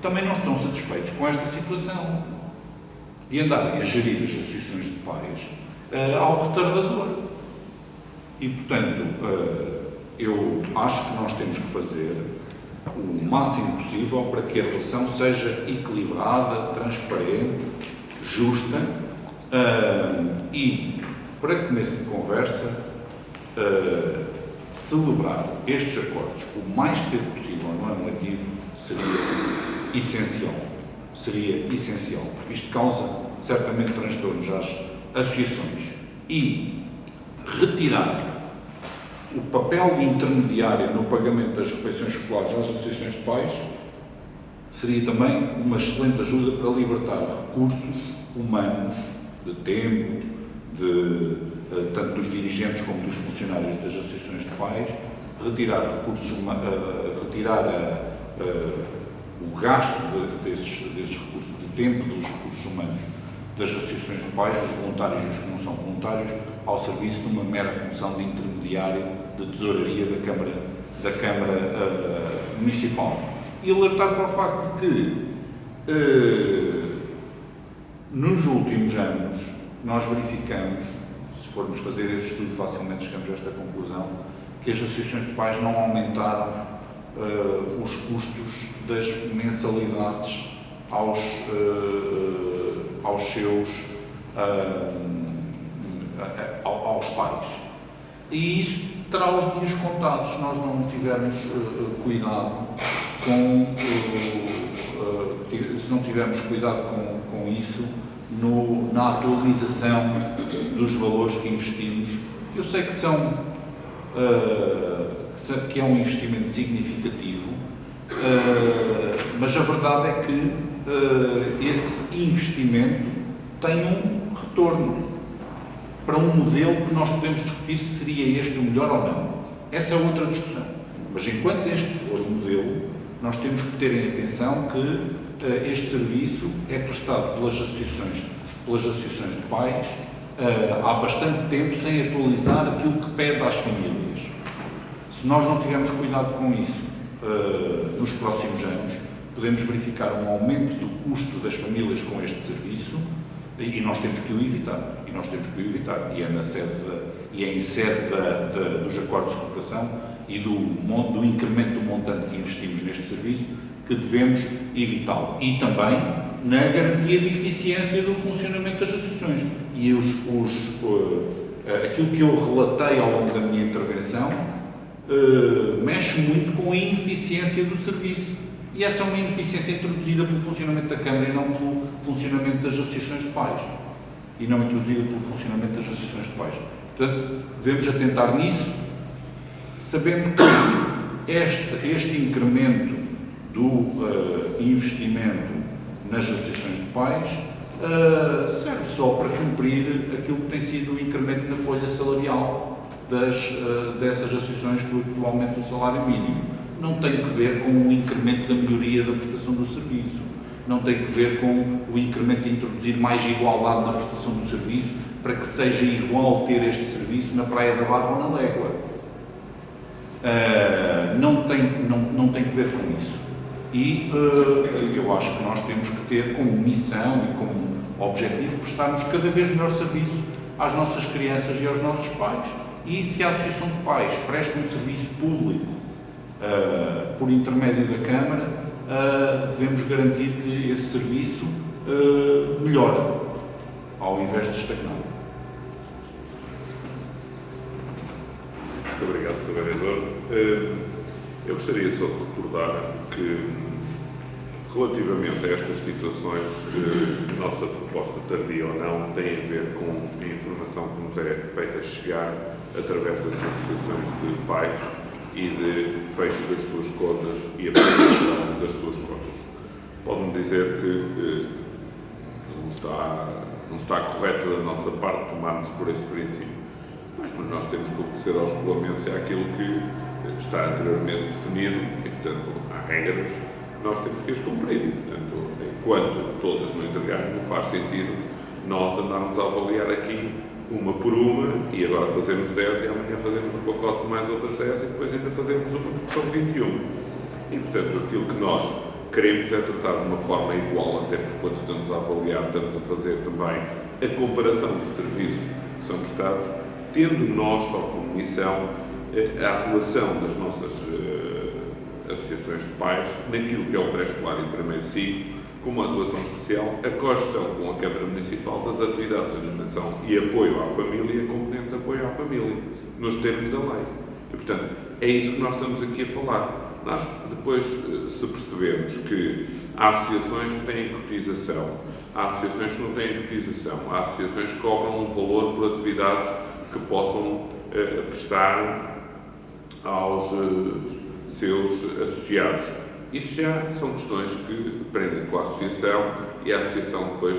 Também não estão satisfeitos com esta situação. De andarem a gerir as associações de pais ao retardador. E, portanto, eu acho que nós temos que fazer o máximo possível para que a relação seja equilibrada, transparente, justa e, para começo de conversa, celebrar estes acordos o mais cedo possível no ano letivo seria essencial. Seria essencial, porque isto causa certamente transtornos às associações. E retirar o papel de intermediário no pagamento das refeições escolares às associações de pais seria também uma excelente ajuda para libertar recursos humanos, de tempo, tanto dos dirigentes como dos funcionários das associações de pais, retirar recursos o gasto desses recursos, de tempo dos recursos humanos das associações de pais, os voluntários e os que não são voluntários, ao serviço de uma mera função de intermediário de tesouraria da Câmara Municipal. E alertar para o facto de que, nos últimos anos, nós verificamos, se formos fazer esse estudo, facilmente chegamos a esta conclusão, que as associações de pais não aumentaram os custos das mensalidades aos pais. E isso terá os dias contados se nós não tivermos cuidado com isso na atualização dos valores que investimos. Eu sei que que é um investimento significativo, mas a verdade é que esse investimento tem um retorno para um modelo que nós podemos discutir se seria este o melhor ou não. Essa é outra discussão. Mas enquanto este for o modelo, nós temos que ter em atenção que este serviço é prestado pelas associações de pais há bastante tempo sem atualizar aquilo que pede às famílias. Se nós não tivermos cuidado com isso nos próximos anos, podemos verificar um aumento do custo das famílias com este serviço e nós temos que o evitar. E é em sede dos acordos de cooperação e do incremento do montante que investimos neste serviço que devemos evitá-lo. E também na garantia de eficiência do funcionamento das associações. E aquilo que eu relatei ao longo da minha intervenção mexe muito com a ineficiência do serviço. E essa é uma ineficiência introduzida pelo funcionamento da Câmara e não pelo funcionamento das associações de pais. Portanto, devemos atentar nisso, sabendo que este incremento do investimento nas associações de pais serve só para cumprir aquilo que tem sido o incremento na folha salarial dessas associações fruto do aumento do salário mínimo. Não tem que ver com o incremento da melhoria da prestação do serviço, não tem que ver com o incremento de introduzir mais igualdade na prestação do serviço para que seja igual ter este serviço na Praia da Barra ou na Légua. Não tem que ver com isso. E eu acho que nós temos que ter como missão e como objetivo prestarmos cada vez melhor serviço às nossas crianças e aos nossos pais. E se a Associação de Pais presta um serviço público por intermédio da Câmara, devemos garantir que esse serviço melhora, ao invés de estagnar. Muito obrigado, Sr. Vereador. Eu gostaria só de recordar que, relativamente a estas situações, nossa proposta, tardia ou não, tem a ver com a informação que nos é feita chegar através das associações de pais e de fecho das suas contas e apresentação das suas contas. Pode-me dizer que não está correto da nossa parte tomarmos por esse princípio. Mas nós temos que obedecer aos regulamentos e àquilo que está anteriormente definido e, portanto, há regras que nós temos que as cumprir. Portanto, enquanto todas não entregarem, não faz sentido nós andarmos a avaliar aqui uma por uma e agora fazemos 10 e amanhã fazemos um pacote de mais outras 10 e depois ainda fazemos uma que são 21. E, portanto, aquilo que nós queremos é tratar de uma forma igual, até porque quando estamos a avaliar, estamos a fazer também a comparação dos serviços que são prestados, tendo nós só como missão a atuação das nossas associações de pais naquilo que é o pré-escolar e primeiro ciclo, com uma atuação especial, a cogestão com a Câmara Municipal das atividades de animação e apoio à família e a componente de apoio à família, nos termos da lei. E, portanto, é isso que nós estamos aqui a falar. Nós, depois, se percebermos que há associações que têm cotização, há associações que não têm cotização, há associações que cobram um valor por atividades que possam prestar aos seus associados. Isso já são questões que prendem com a associação e a associação depois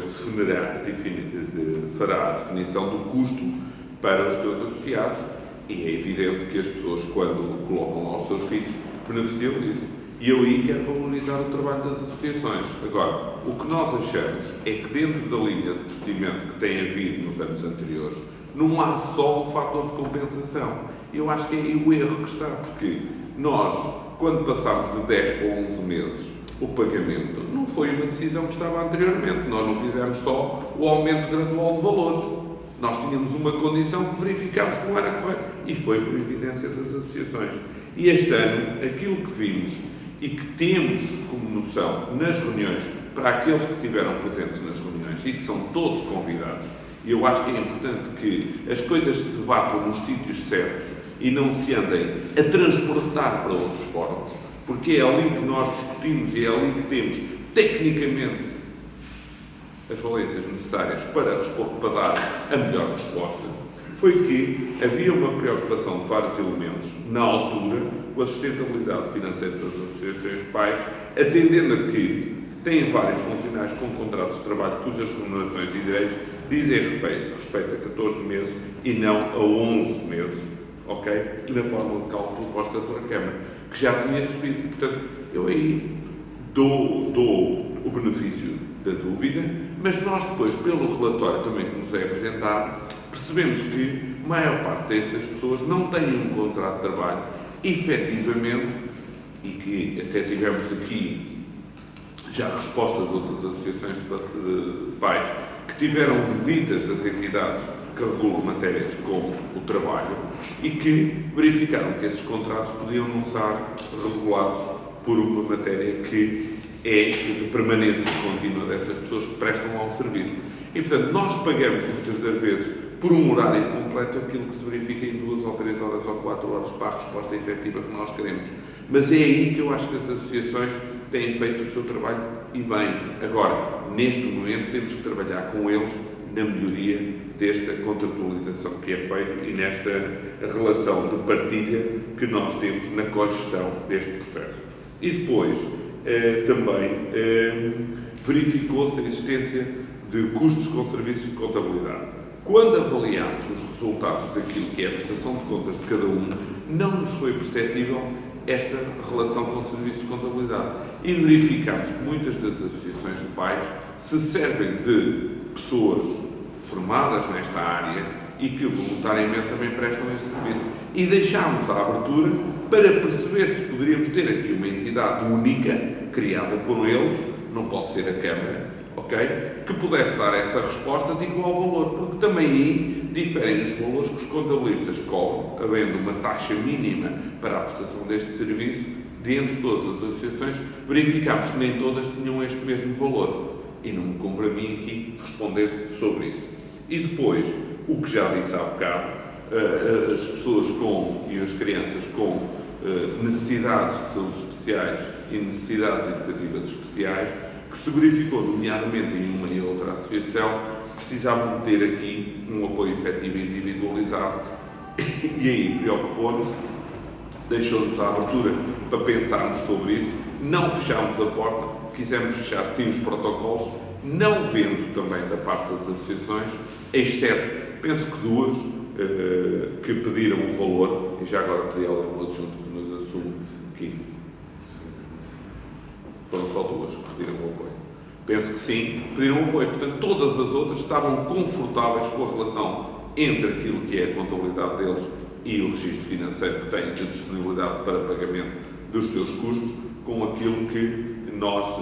fará a definição do custo para os seus associados e é evidente que as pessoas, quando colocam lá os seus filhos, beneficiam disso. E eu aí quero valorizar o trabalho das associações. Agora, o que nós achamos é que dentro da linha de procedimento que tem havido nos anos anteriores, não há só um fator de compensação. Eu acho que é aí o erro que está, porque nós, quando passámos de 10 para 11 meses o pagamento, não foi uma decisão que estava anteriormente. Nós não fizemos só o aumento gradual de valores. Nós tínhamos uma condição que verificámos que não era correta e foi por evidência das associações. E este ano, aquilo que vimos e que temos como noção nas reuniões, para aqueles que estiveram presentes nas reuniões e que são todos convidados, e eu acho que é importante que as coisas se debatam nos sítios certos e não se andem a transportar para outros fóruns, porque é ali que nós discutimos e é ali que temos, tecnicamente, as valências necessárias para dar a melhor resposta, foi que havia uma preocupação de vários elementos, na altura, com a sustentabilidade financeira das associações de pais, atendendo a que têm vários funcionários com contratos de trabalho cujas remunerações e direitos dizem respeito a 14 meses e não a 11 meses, ok? Na fórmula de cálculo proposta pela Câmara, que já tinha subido. Portanto, eu aí dou o benefício da dúvida, mas nós depois, pelo relatório também que nos é apresentado, percebemos que a maior parte destas pessoas não têm um contrato de trabalho efetivamente, e que até tivemos aqui já respostas de outras associações de pais que tiveram visitas das entidades que regulam matérias como o trabalho e que verificaram que esses contratos podiam não estar regulados por uma matéria que é de permanência contínua dessas pessoas que prestam ao serviço. E, portanto, nós pagamos muitas das vezes por um horário completo aquilo que se verifica em 2 ou 3 horas ou 4 horas para a resposta efetiva que nós queremos. Mas é aí que eu acho que as associações têm feito o seu trabalho e bem. Agora, neste momento, temos que trabalhar com eles na melhoria desta contratualização que é feita e nesta relação de partilha que nós temos na cogestão deste processo. E depois, também verificou-se a existência de custos com serviços de contabilidade. Quando avaliámos os resultados daquilo que é a prestação de contas de cada um, não nos foi perceptível esta relação com serviços de contabilidade. E verificámos que muitas das associações de pais se servem de pessoas formadas nesta área e que voluntariamente também prestam este serviço. E deixámos a abertura para perceber se poderíamos ter aqui uma entidade única, criada por eles, não pode ser a Câmara, ok? Que pudesse dar essa resposta de igual valor, porque também aí diferem os valores que os contabilistas cobram, havendo uma taxa mínima para a prestação deste serviço, de entre todas as associações, verificámos que nem todas tinham este mesmo valor. E não me cumpre a mim aqui responder sobre isso. E depois, o que já disse há bocado, as pessoas e as crianças com necessidades de saúde especiais e necessidades educativas especiais, que se verificou, nomeadamente em uma e outra associação, precisavam ter aqui um apoio efetivo e individualizado. E aí preocupou-nos, deixou-nos a abertura para pensarmos sobre isso, não fechámos a porta, quisemos fechar sim os protocolos não vendo também da parte das associações, exceto, penso que duas, que pediram o valor, e já agora pedi ao adjunto que nos assume aqui. Foram só duas que pediram o apoio. Penso que sim, pediram o apoio. Portanto, todas as outras estavam confortáveis com a relação entre aquilo que é a contabilidade deles e o registro financeiro que têm de disponibilidade para pagamento dos seus custos, com aquilo que nós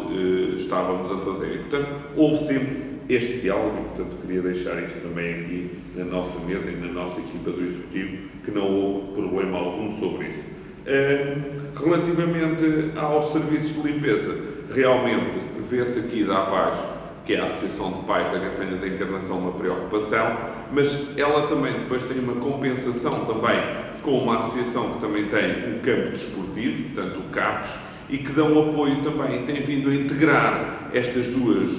estávamos a fazer. E, portanto, houve sempre este diálogo, e, portanto, queria deixar isso também aqui na nossa mesa e na nossa equipa do Executivo, que não houve problema algum sobre isso. Relativamente aos serviços de limpeza, realmente vê-se aqui da APAS, que é a Associação de Pais da Gafanha da Encarnação, uma preocupação, mas ela também depois tem uma compensação também com uma associação que também tem o campo desportivo, portanto o CAPES, e que dão apoio também, tem vindo a integrar estas duas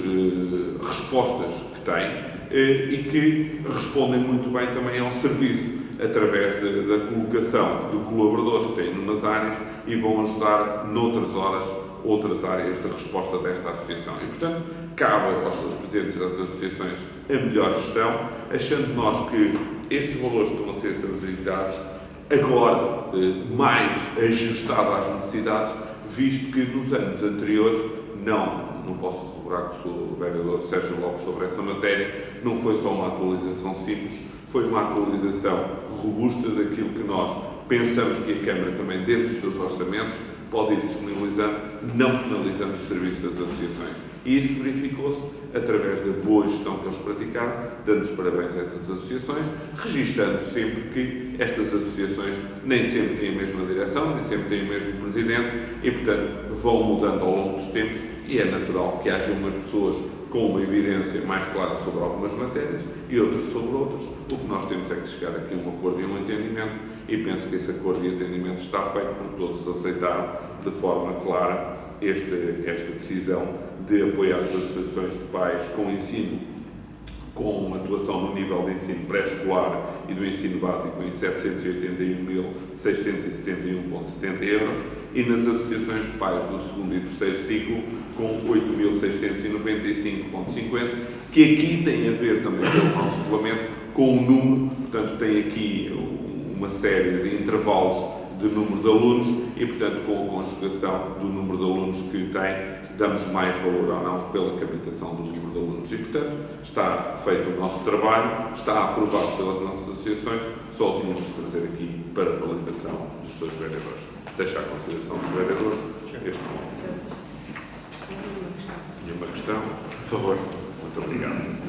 respostas que tem e que respondem muito bem também ao serviço, através da colocação de colaboradores que têm numas áreas e vão ajudar noutras horas outras áreas de resposta desta associação. E, portanto, cabe aos seus presidentes das associações a melhor gestão, achando nós que estes valores estão a ser transitados agora mais ajustados às necessidades, visto que nos anos anteriores, não posso corroborar que o vereador Sérgio Lopes sobre essa matéria, não foi só uma atualização simples, foi uma atualização robusta daquilo que nós pensamos que a Câmara também, dentro dos seus orçamentos, pode ir disponibilizando, não penalizando os serviços das associações. E isso verificou-se através da boa gestão que eles praticaram, dando-os parabéns a essas associações, registando sempre que estas associações nem sempre têm a mesma direção, nem sempre têm o mesmo presidente e, portanto, vão mudando ao longo dos tempos e é natural que haja umas pessoas com uma evidência mais clara sobre algumas matérias e outras sobre outras. O que nós temos é que chegar aqui a um acordo e um entendimento e penso que esse acordo e entendimento está feito porque todos aceitaram de forma clara esta decisão de apoiar as associações de pais com ensino, com uma atuação no nível de ensino pré-escolar e do ensino básico em 781.671,70 euros e nas associações de pais do segundo e terceiro ciclo com 8.695,50, que aqui tem a ver também com o nosso regulamento com o número, portanto tem aqui uma série de intervalos de número de alunos e, portanto, com a conjugação do número de alunos que tem, damos mais valor ou não pela captação do número de alunos. E, portanto, está feito o nosso trabalho, está aprovado pelas nossas associações, só tínhamos de trazer aqui para validação dos seus vereadores. Deixar a consideração dos vereadores este ponto. Nenhuma questão? Por favor. Muito obrigado.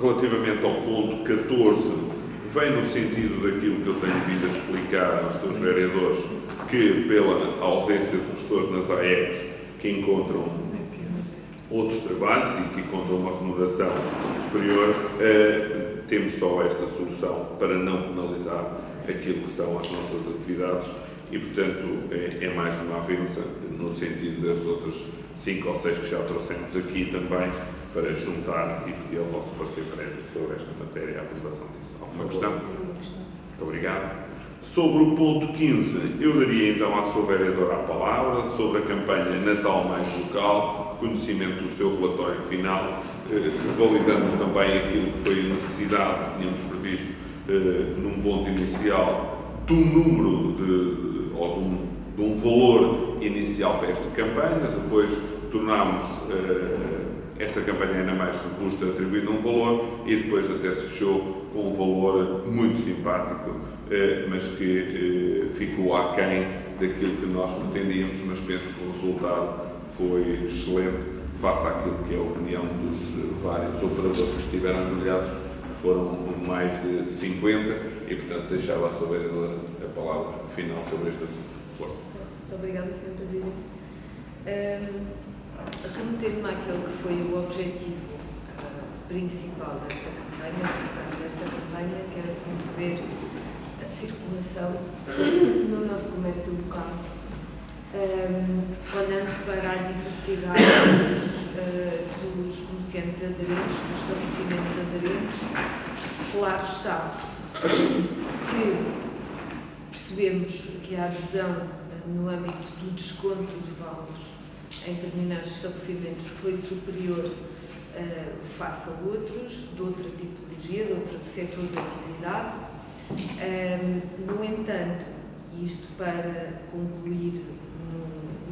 Relativamente ao ponto 14, vem no sentido daquilo que eu tenho vindo a explicar aos seus vereadores, que pela ausência de professores nas AEPs que encontram outros trabalhos e que encontram uma remuneração superior, temos só esta solução para não penalizar aquilo que são as nossas atividades e, portanto, é mais uma avença no sentido das outras 5 ou 6 que já trouxemos aqui também, para juntar e pedir ao vosso parecer prévio sobre esta matéria, a aprovação disso. Alguma questão? Muito obrigado. Sobre o ponto 15, eu daria então à sua vereadora a palavra sobre a campanha Natal Mais Local, conhecimento do seu relatório final, validando também aquilo que foi a necessidade que tínhamos previsto num ponto inicial do número de um valor inicial para esta campanha, depois tornámos essa campanha ainda mais robusta, atribuindo um valor e depois até se fechou com um valor muito simpático, mas que ficou aquém daquilo que nós pretendíamos, mas penso que o resultado foi excelente face àquilo que é a opinião dos vários operadores que estiveram embrulhados, foram mais de 50 e, portanto, deixava a sua vereadora a palavra final sobre este assunto. Força. Muito obrigada, Sr. Presidente. Remetendo-me àquele que foi o objetivo principal desta campanha, que era promover a circulação no nosso comércio local, olhando para a diversidade dos comerciantes aderentes, dos estabelecimentos aderentes. Claro está que percebemos que a adesão no âmbito do desconto dos vales em determinados estabelecimentos foi superior face a outros, de outra tipologia, de outro setor de atividade. No entanto, e isto para concluir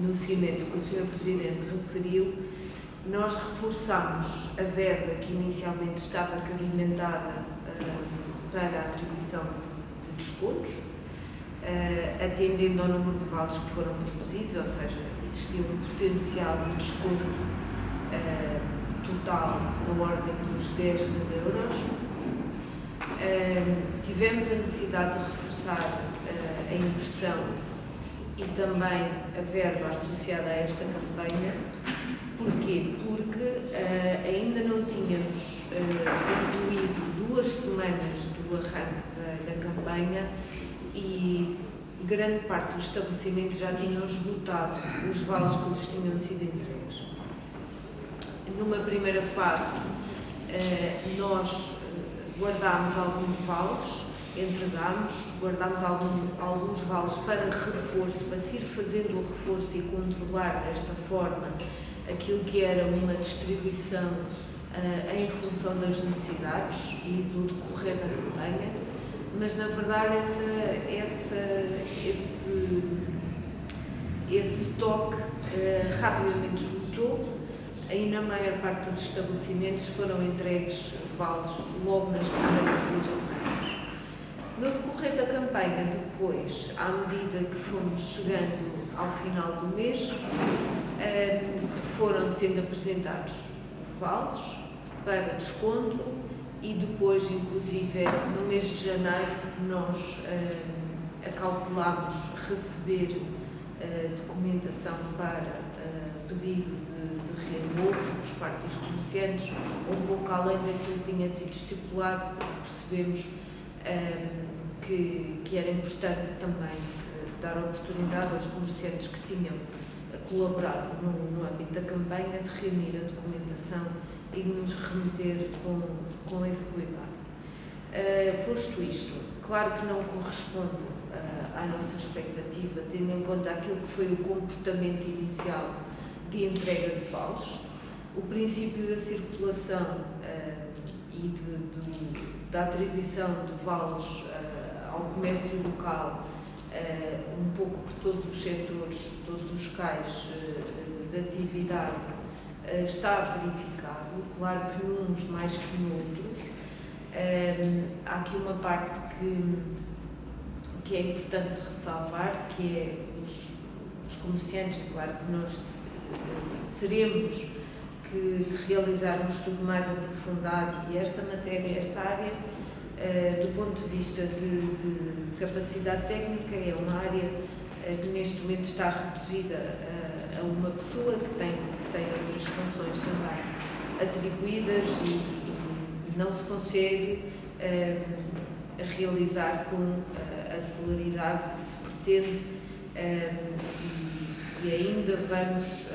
no seguimento que o Sr. Presidente referiu, nós reforçamos a verba que inicialmente estava cabimentada para a atribuição de descontos, atendendo ao número de vales que foram produzidos, ou seja, existia um potencial de desconto total na ordem dos 10 mil euros. Tivemos a necessidade de reforçar a impressão e também a verba associada a esta campanha. Porquê? Porque ainda não tínhamos concluído 2 semanas do arranque da campanha e grande parte dos estabelecimentos já tinham esgotado os vales que lhes tinham sido entregues. Numa primeira fase, nós guardámos alguns vales, entregámos, guardámos alguns vales para reforço, para se ir fazendo o reforço e controlar desta forma aquilo que era uma distribuição em função das necessidades e do decorrer da campanha, mas na verdade esse estoque rapidamente esgotou e na maior parte dos estabelecimentos foram entregues vales logo nas primeiras 2 semanas. No decorrer da campanha, depois, à medida que fomos chegando ao final do mês, foram sendo apresentados vales para desconto e depois, inclusive, no mês de janeiro, nós acautelámos receber documentação para pedido de reembolso por parte dos comerciantes, um pouco além daquilo que tinha sido estipulado, porque percebemos que era importante também dar oportunidade aos comerciantes que tinham colaborado no âmbito da campanha de reunir a documentação e de nos remeter com esse cuidado. Posto isto, claro que não corresponde à nossa expectativa, tendo em conta aquilo que foi o comportamento inicial de entrega de vales, o princípio da circulação e da atribuição de vales ao comércio local, um pouco por todos os setores, todos os cais de atividade, está verificado. Claro que uns mais que noutros. Há aqui uma parte que é importante ressalvar, que é os comerciantes. É claro que nós teremos que realizar um estudo mais aprofundado e esta matéria, esta área, do ponto de vista de capacidade técnica, é uma área que neste momento está reduzida a uma pessoa que tem outras funções também atribuídas e não se consegue realizar com a celeridade que se pretende e ainda vamos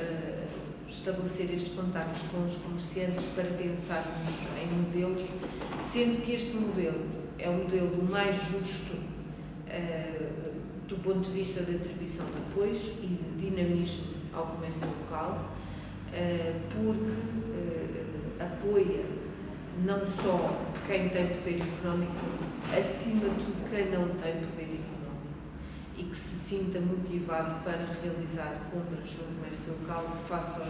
estabelecer este contacto com os comerciantes para pensarmos em modelos, sendo que este modelo é o modelo mais justo do ponto de vista da atribuição de apoios e de dinamismo ao comércio local, porque apoia não só quem tem poder económico, acima de tudo quem não tem poder económico e que se sinta motivado para realizar compras no comércio local face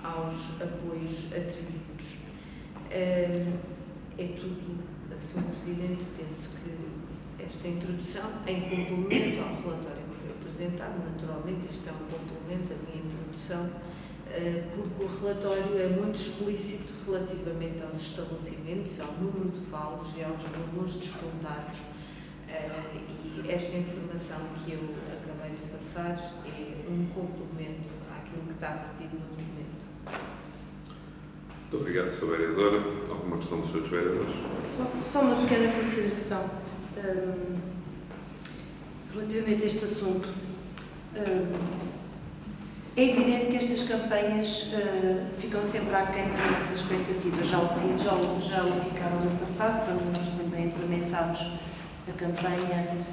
aos apoios atribuídos. É tudo, Sr. Presidente. Penso que esta introdução, em complemento ao relatório que foi apresentado, naturalmente isto é um complemento à minha introdução, porque o relatório é muito explícito relativamente aos estabelecimentos, ao número de vales e aos valores descontados, e esta informação que eu acabei de passar é um complemento àquilo que está vertido no documento. Muito obrigado, Sra. Vereadora. Alguma questão dos seus vereadores? Só uma pequena consideração relativamente a este assunto. É evidente que estas campanhas ficam sempre aquém das nossas expectativas. Já o ficaram no passado, quando nós também implementámos a campanha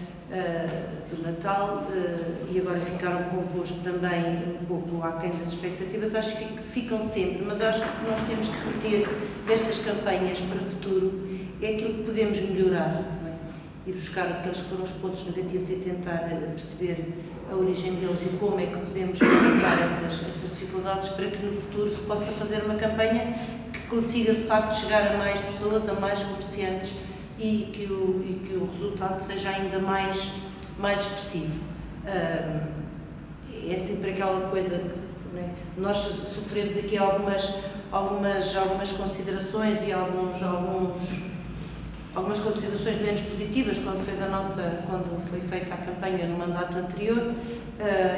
do Natal e agora ficaram convosco também um pouco aquém das expectativas, acho que ficam sempre, mas acho que nós temos que reter destas campanhas para o futuro é aquilo que podemos melhorar, não é? E buscar aqueles que foram os pontos negativos e tentar perceber a origem deles e como é que podemos modificar essas dificuldades para que no futuro se possa fazer uma campanha que consiga de facto chegar a mais pessoas, a mais comerciantes e que o resultado seja ainda mais expressivo. É sempre aquela coisa que, né, nós sofremos aqui algumas considerações e algumas considerações menos positivas quando foi feita a campanha no mandato anterior.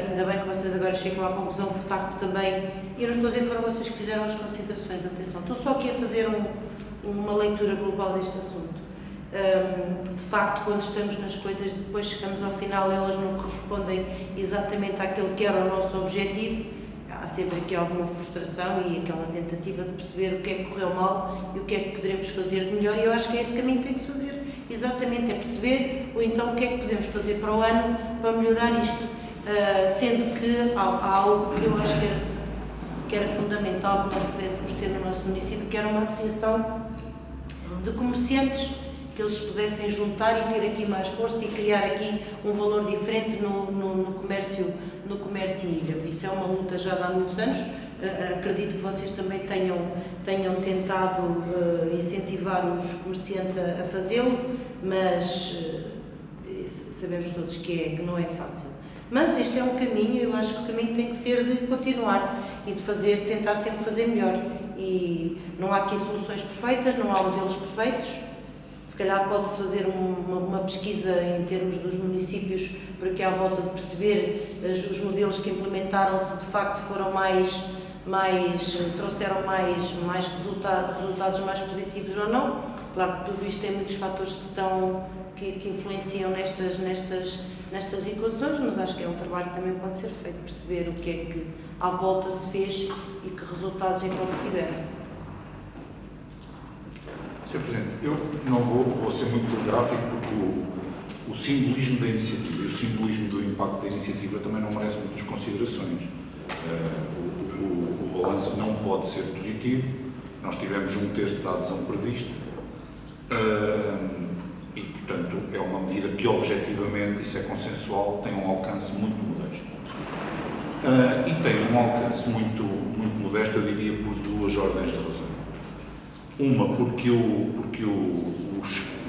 Ainda bem que vocês agora chegam à conclusão que de facto também, e não estou a dizer que foram vocês que fizeram as considerações, atenção, estou só aqui a fazer uma leitura global deste assunto. De facto, quando estamos nas coisas, depois chegamos ao final, elas não correspondem exatamente àquilo que era o nosso objetivo. Há sempre aqui alguma frustração e aquela tentativa de perceber o que é que correu mal e o que é que poderemos fazer de melhor, e eu acho que é esse caminho que tem que se fazer, exatamente, é perceber ou então o que é que podemos fazer para o ano para melhorar isto, sendo que há algo que eu acho que era fundamental que nós pudéssemos ter no nosso município, que era uma associação de comerciantes, que eles pudessem juntar e ter aqui mais força e criar aqui um valor diferente no comércio em ilha. Isso é uma luta já de há muitos anos. Acredito que vocês também tenham tentado incentivar os comerciantes a fazê-lo, mas sabemos todos que não é fácil. Mas este é um caminho, eu acho que o caminho tem que ser de continuar e de tentar sempre fazer melhor. E não há aqui soluções perfeitas, não há modelos perfeitos. Se calhar pode-se fazer uma pesquisa em termos dos municípios para que à volta de perceber os modelos que implementaram, se de facto foram trouxeram mais resultados mais positivos ou não. Claro que tudo isto tem muitos fatores que influenciam nestas equações, mas acho que é um trabalho que também pode ser feito, perceber o que é que à volta se fez e que resultados é que obtiveram. Sr. Presidente, eu não vou ser muito telegráfico porque o simbolismo da iniciativa e o simbolismo do impacto da iniciativa também não merece muitas considerações. O balanço não pode ser positivo, nós tivemos 1/3 da adesão prevista e, portanto, é uma medida que objetivamente, isso é consensual, tem um alcance muito modesto. E tem um alcance muito modesto, eu diria, por duas ordens de razão. Uma, porque o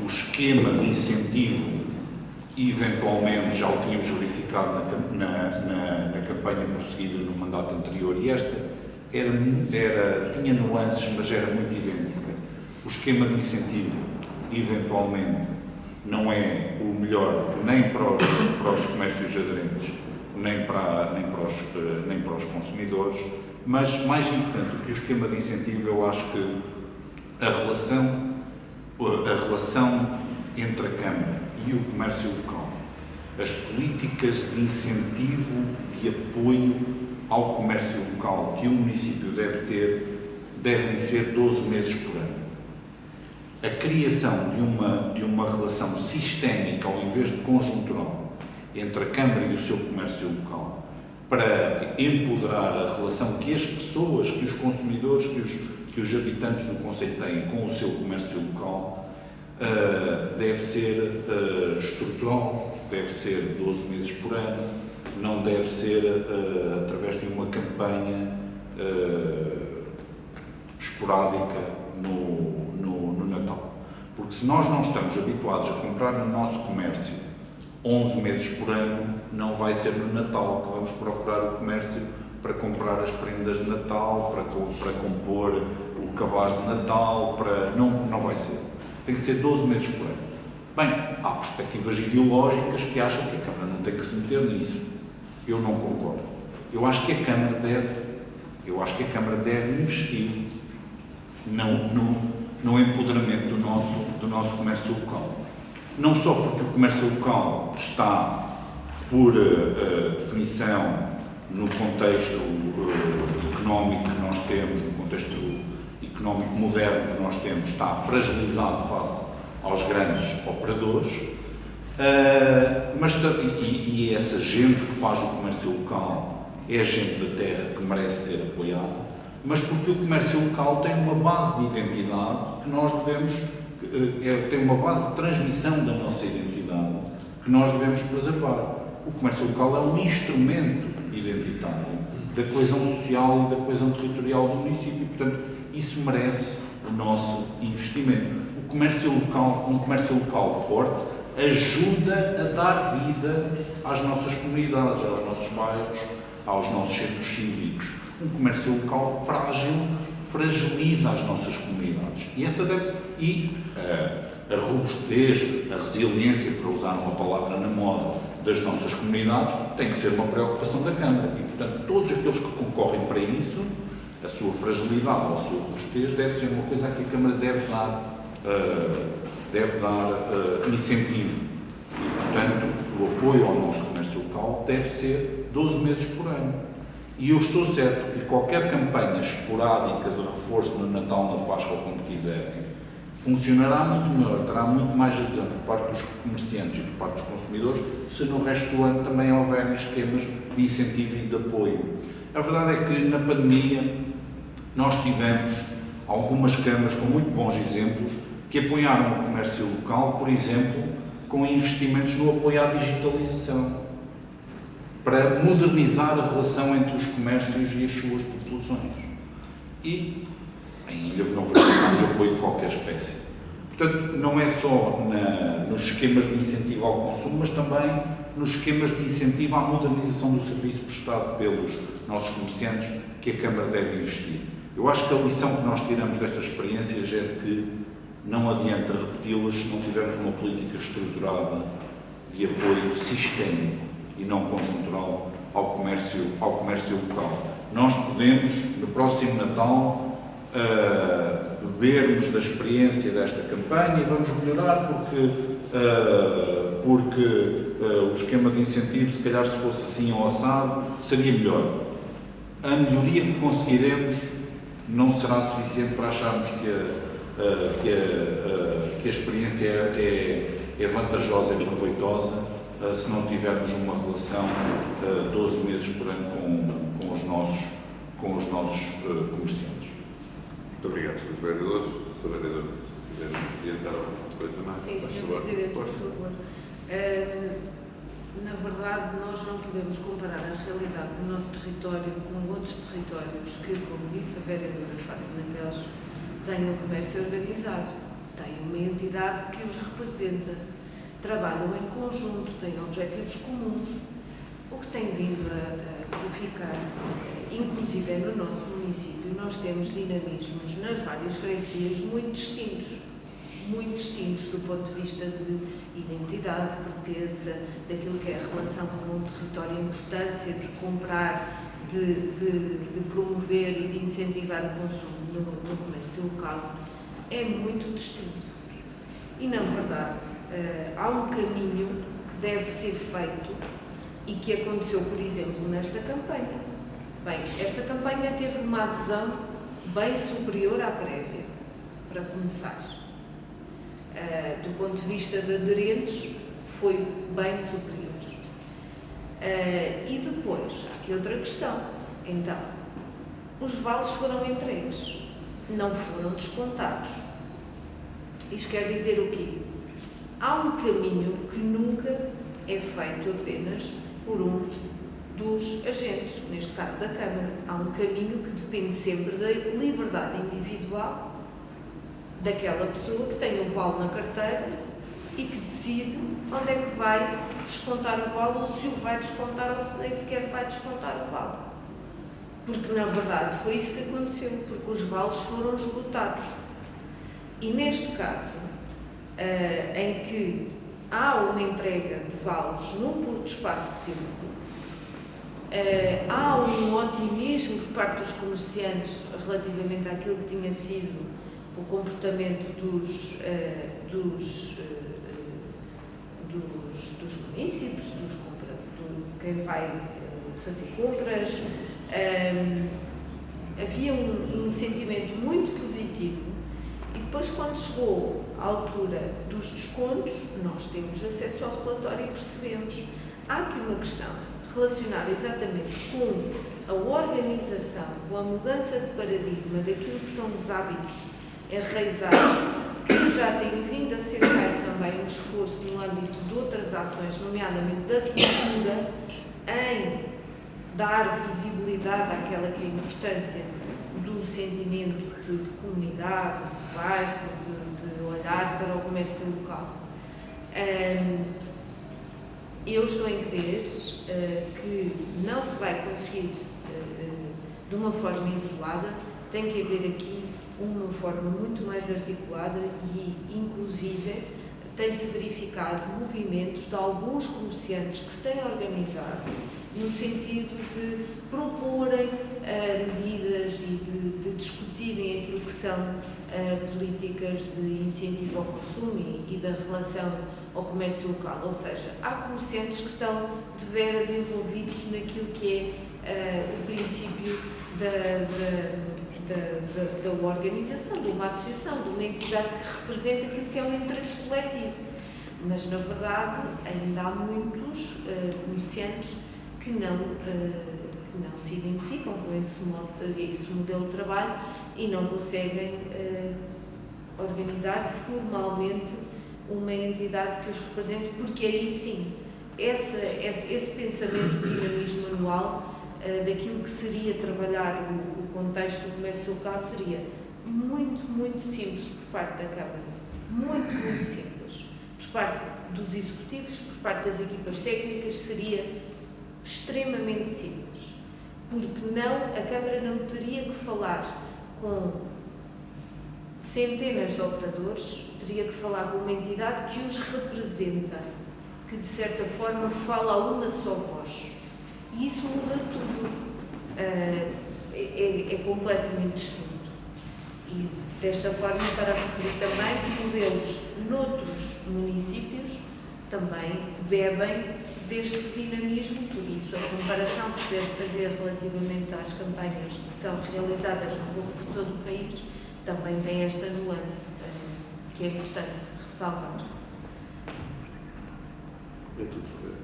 esquema de incentivo, eventualmente, já o tínhamos verificado na campanha prosseguida no mandato anterior, e esta tinha nuances, mas era muito idêntica. O esquema de incentivo, eventualmente, não é o melhor nem para os comércios aderentes, nem para os consumidores, mas, mais importante do que o esquema de incentivo, eu acho que a relação entre a Câmara e o comércio local, as políticas de incentivo, de apoio ao comércio local que o município deve ter, devem ser 12 meses por ano. A criação de uma relação sistémica, ao invés de conjuntural, entre a Câmara e o seu comércio local, para empoderar a relação que as pessoas, que os consumidores, que os habitantes do concelho têm com o seu comércio local, deve ser estrutural, deve ser 12 meses por ano, não deve ser através de uma campanha esporádica no Natal. Porque se nós não estamos habituados a comprar no nosso comércio 11 meses por ano, não vai ser no Natal que vamos procurar o comércio para comprar as prendas de Natal, para compor o cabaz de Natal, não vai ser. Tem que ser 12 meses por ano. Bem, há perspectivas ideológicas que acham que a Câmara não tem que se meter nisso. Eu não concordo. Eu acho que a Câmara deve investir no empoderamento do nosso comércio local. Não só porque o comércio local está, por definição, no contexto económico que nós temos, no contexto económico moderno que nós temos, está fragilizado face aos grandes operadores, E essa gente que faz o comércio local é gente da terra que merece ser apoiada, mas porque o comércio local tem uma base de identidade que nós devemos, tem uma base de transmissão da nossa identidade que nós devemos preservar. O comércio local é um instrumento identitário da coesão social e da coesão territorial do município, portanto, isso merece o nosso investimento. Um comércio local forte ajuda a dar vida às nossas comunidades, aos nossos bairros, aos nossos centros cívicos. Um comércio local frágil fragiliza as nossas comunidades. E essa deve-se. A robustez, a resiliência, para usar uma palavra na moda, das nossas comunidades, tem que ser uma preocupação da Câmara. E, portanto, todos aqueles que concorrem para isso, a sua fragilidade ou a sua robustez, deve ser uma coisa a que a Câmara deve dar incentivo. E, portanto, o apoio ao nosso comércio local deve ser 12 meses por ano. E eu estou certo que qualquer campanha esporádica de reforço no Natal, na Páscoa ou quando quiserem, funcionará muito melhor, terá muito mais adesão por parte dos comerciantes e por parte dos consumidores, se no resto do ano também houverem esquemas de incentivo e de apoio. A verdade é que na pandemia nós tivemos algumas câmaras com muito bons exemplos que apoiaram o comércio local, por exemplo, com investimentos no apoio à digitalização, para modernizar a relação entre os comércios e as suas populações. E em Ilha não verificamos apoio de qualquer espécie. Portanto, não é só nos esquemas de incentivo ao consumo, mas também nos esquemas de incentivo à modernização do serviço prestado pelos nossos comerciantes que a Câmara deve investir. Eu acho que a lição que nós tiramos destas experiências é de que não adianta repeti-las se não tivermos uma política estruturada de apoio sistémico e não conjuntural ao comércio local. Nós podemos, no próximo Natal, bebermos da experiência desta campanha e vamos melhorar porque o esquema de incentivo, se calhar se fosse assim ou assado, seria melhor. A melhoria que conseguiremos não será suficiente para acharmos que a experiência é vantajosa e proveitosa se não tivermos uma relação 12 meses por ano com os nossos comerciantes. Muito obrigado, Sr. Vereador. Sr. Vereador, se quiser adiantar alguma coisa mais. Sim, Sr. Presidente, por favor. Na verdade, nós não podemos comparar a realidade do nosso território com outros territórios que, como disse a vereadora Fátima Teles, têm o comércio organizado, têm uma entidade que os representa, trabalham em conjunto, têm objetivos comuns. O que tem vindo a verificar-se, inclusive no nosso município, nós temos dinamismos nas várias freguesias muito distintos do ponto de vista de identidade, de pertença, daquilo que é a relação com o território, a importância de comprar, de promover e de incentivar o consumo no comércio local, é muito distinto. E, na verdade, há um caminho que deve ser feito e que aconteceu, por exemplo, nesta campanha. Bem, esta campanha teve uma adesão bem superior à prévia, para começar. Do ponto de vista de aderentes, foi bem superior. E depois, há aqui outra questão. Então, os vales foram entregues, não foram descontados. Isto quer dizer o quê? Há um caminho que nunca é feito apenas por um dos agentes, neste caso da Câmara. Há um caminho que depende sempre da liberdade individual daquela pessoa que tem o vale na carteira e que decide onde é que vai descontar o vale, ou se o vai descontar ou se nem sequer vai descontar o vale. Porque, na verdade, foi isso que aconteceu, porque os vales foram esgotados. E, neste caso, em que há uma entrega de vales num curto espaço de tempo, há um otimismo por parte dos comerciantes relativamente àquilo que tinha sido o comportamento dos munícipes, de quem vai fazer compras. Havia um sentimento muito positivo. E depois, quando chegou à altura dos descontos, nós temos acesso ao relatório e percebemos. Há aqui uma questão relacionada exatamente com a organização, com a mudança de paradigma daquilo que são os hábitos enraizados, que já tem vindo a ser feito também um esforço no âmbito de outras ações, nomeadamente da cultura, em dar visibilidade àquela que é a importância do sentimento de comunidade, de bairro, de olhar para o comércio local. Eu estou em crer que não se vai conseguir de uma forma isolada, tem que haver aqui uma forma muito mais articulada e, inclusive, tem-se verificado movimentos de alguns comerciantes que se têm organizado no sentido de proporem medidas e de discutirem aquilo que são políticas de incentivo ao consumo e da relação ao comércio local. Ou seja, há comerciantes que estão de veras envolvidos naquilo que é o princípio da organização, de uma associação, de uma entidade que representa aquilo que é um interesse coletivo. Mas, na verdade, ainda há muitos comerciantes que não se identificam com esse modelo de trabalho e não conseguem organizar formalmente uma entidade que os represente, porque aí sim, esse pensamento de dinamismo anual daquilo que seria trabalhar o contexto do comércio local seria muito, muito simples por parte da Câmara. Muito, muito simples. Por parte dos executivos, por parte das equipas técnicas, seria extremamente simples. Porque a Câmara não teria que falar com centenas de operadores, teria que falar com uma entidade que os representa, que de certa forma fala a uma só voz. E isso muda tudo. É completamente distinto. E desta forma, para referir também que modelos noutros municípios também bebem deste dinamismo, por isso a comparação que se deve fazer relativamente às campanhas que são realizadas um pouco por todo o país também tem esta nuance que é importante ressalvar. É tudo sobre.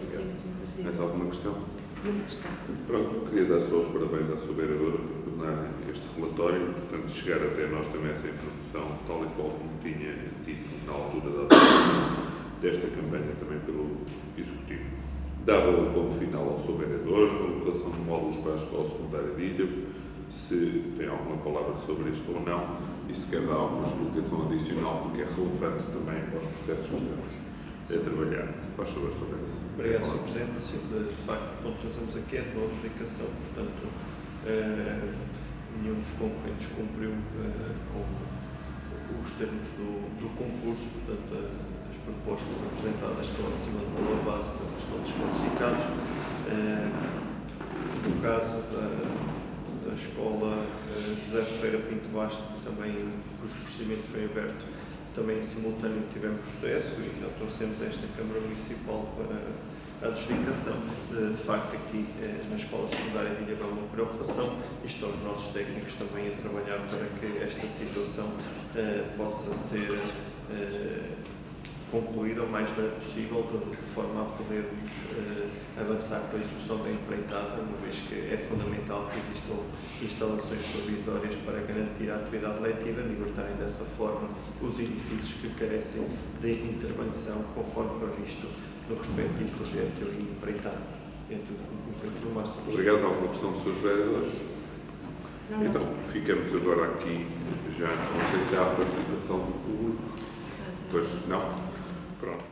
Sim, Sr. Presidente. Mais alguma questão? Nenhuma questão. Pronto, eu queria dar só os parabéns à sua vereadora por tornar este relatório, portanto, chegar até nós também essa informação, tal e qual como tinha tido na altura da aprovação desta campanha também pelo Executivo. Dava o ponto final ao seu vereador, a colocação de módulos para a Escola Secundária de Ilha, se tem alguma palavra sobre isto ou não, e se quer dar alguma explicação adicional, porque é relevante também para os processos que estamos a trabalhar. Faz favor, Sr. Vereador. Obrigado, Sr. Presidente. De facto, o ponto que estamos aqui é de notificação, portanto, nenhum dos concorrentes cumpriu com os termos do concurso, portanto, as propostas apresentadas estão acima do valor básico, estão desclassificados. No caso da escola José Ferreira Pinto Basto, também, cujo procedimento foi aberto, também em simultâneo tivemos processo e já trouxemos esta Câmara Municipal para a adjudicação. De facto, aqui na Escola Secundária de Ilha há uma preocupação e estão os nossos técnicos também a trabalhar para que esta situação possa ser concluída o mais breve possível, de forma a podermos avançar para a execução da empreitada, uma vez que é fundamental que existam instalações provisórias para garantir a atividade letiva, libertarem dessa forma os edifícios que carecem de intervenção, conforme previsto no respectivo projeto e empreitada. É tudo o que informar sobre. Obrigado. Alguma questão dos seus vereadores? Não. Então, ficamos agora aqui, já não sei se há participação do público. Pois não? Pronto.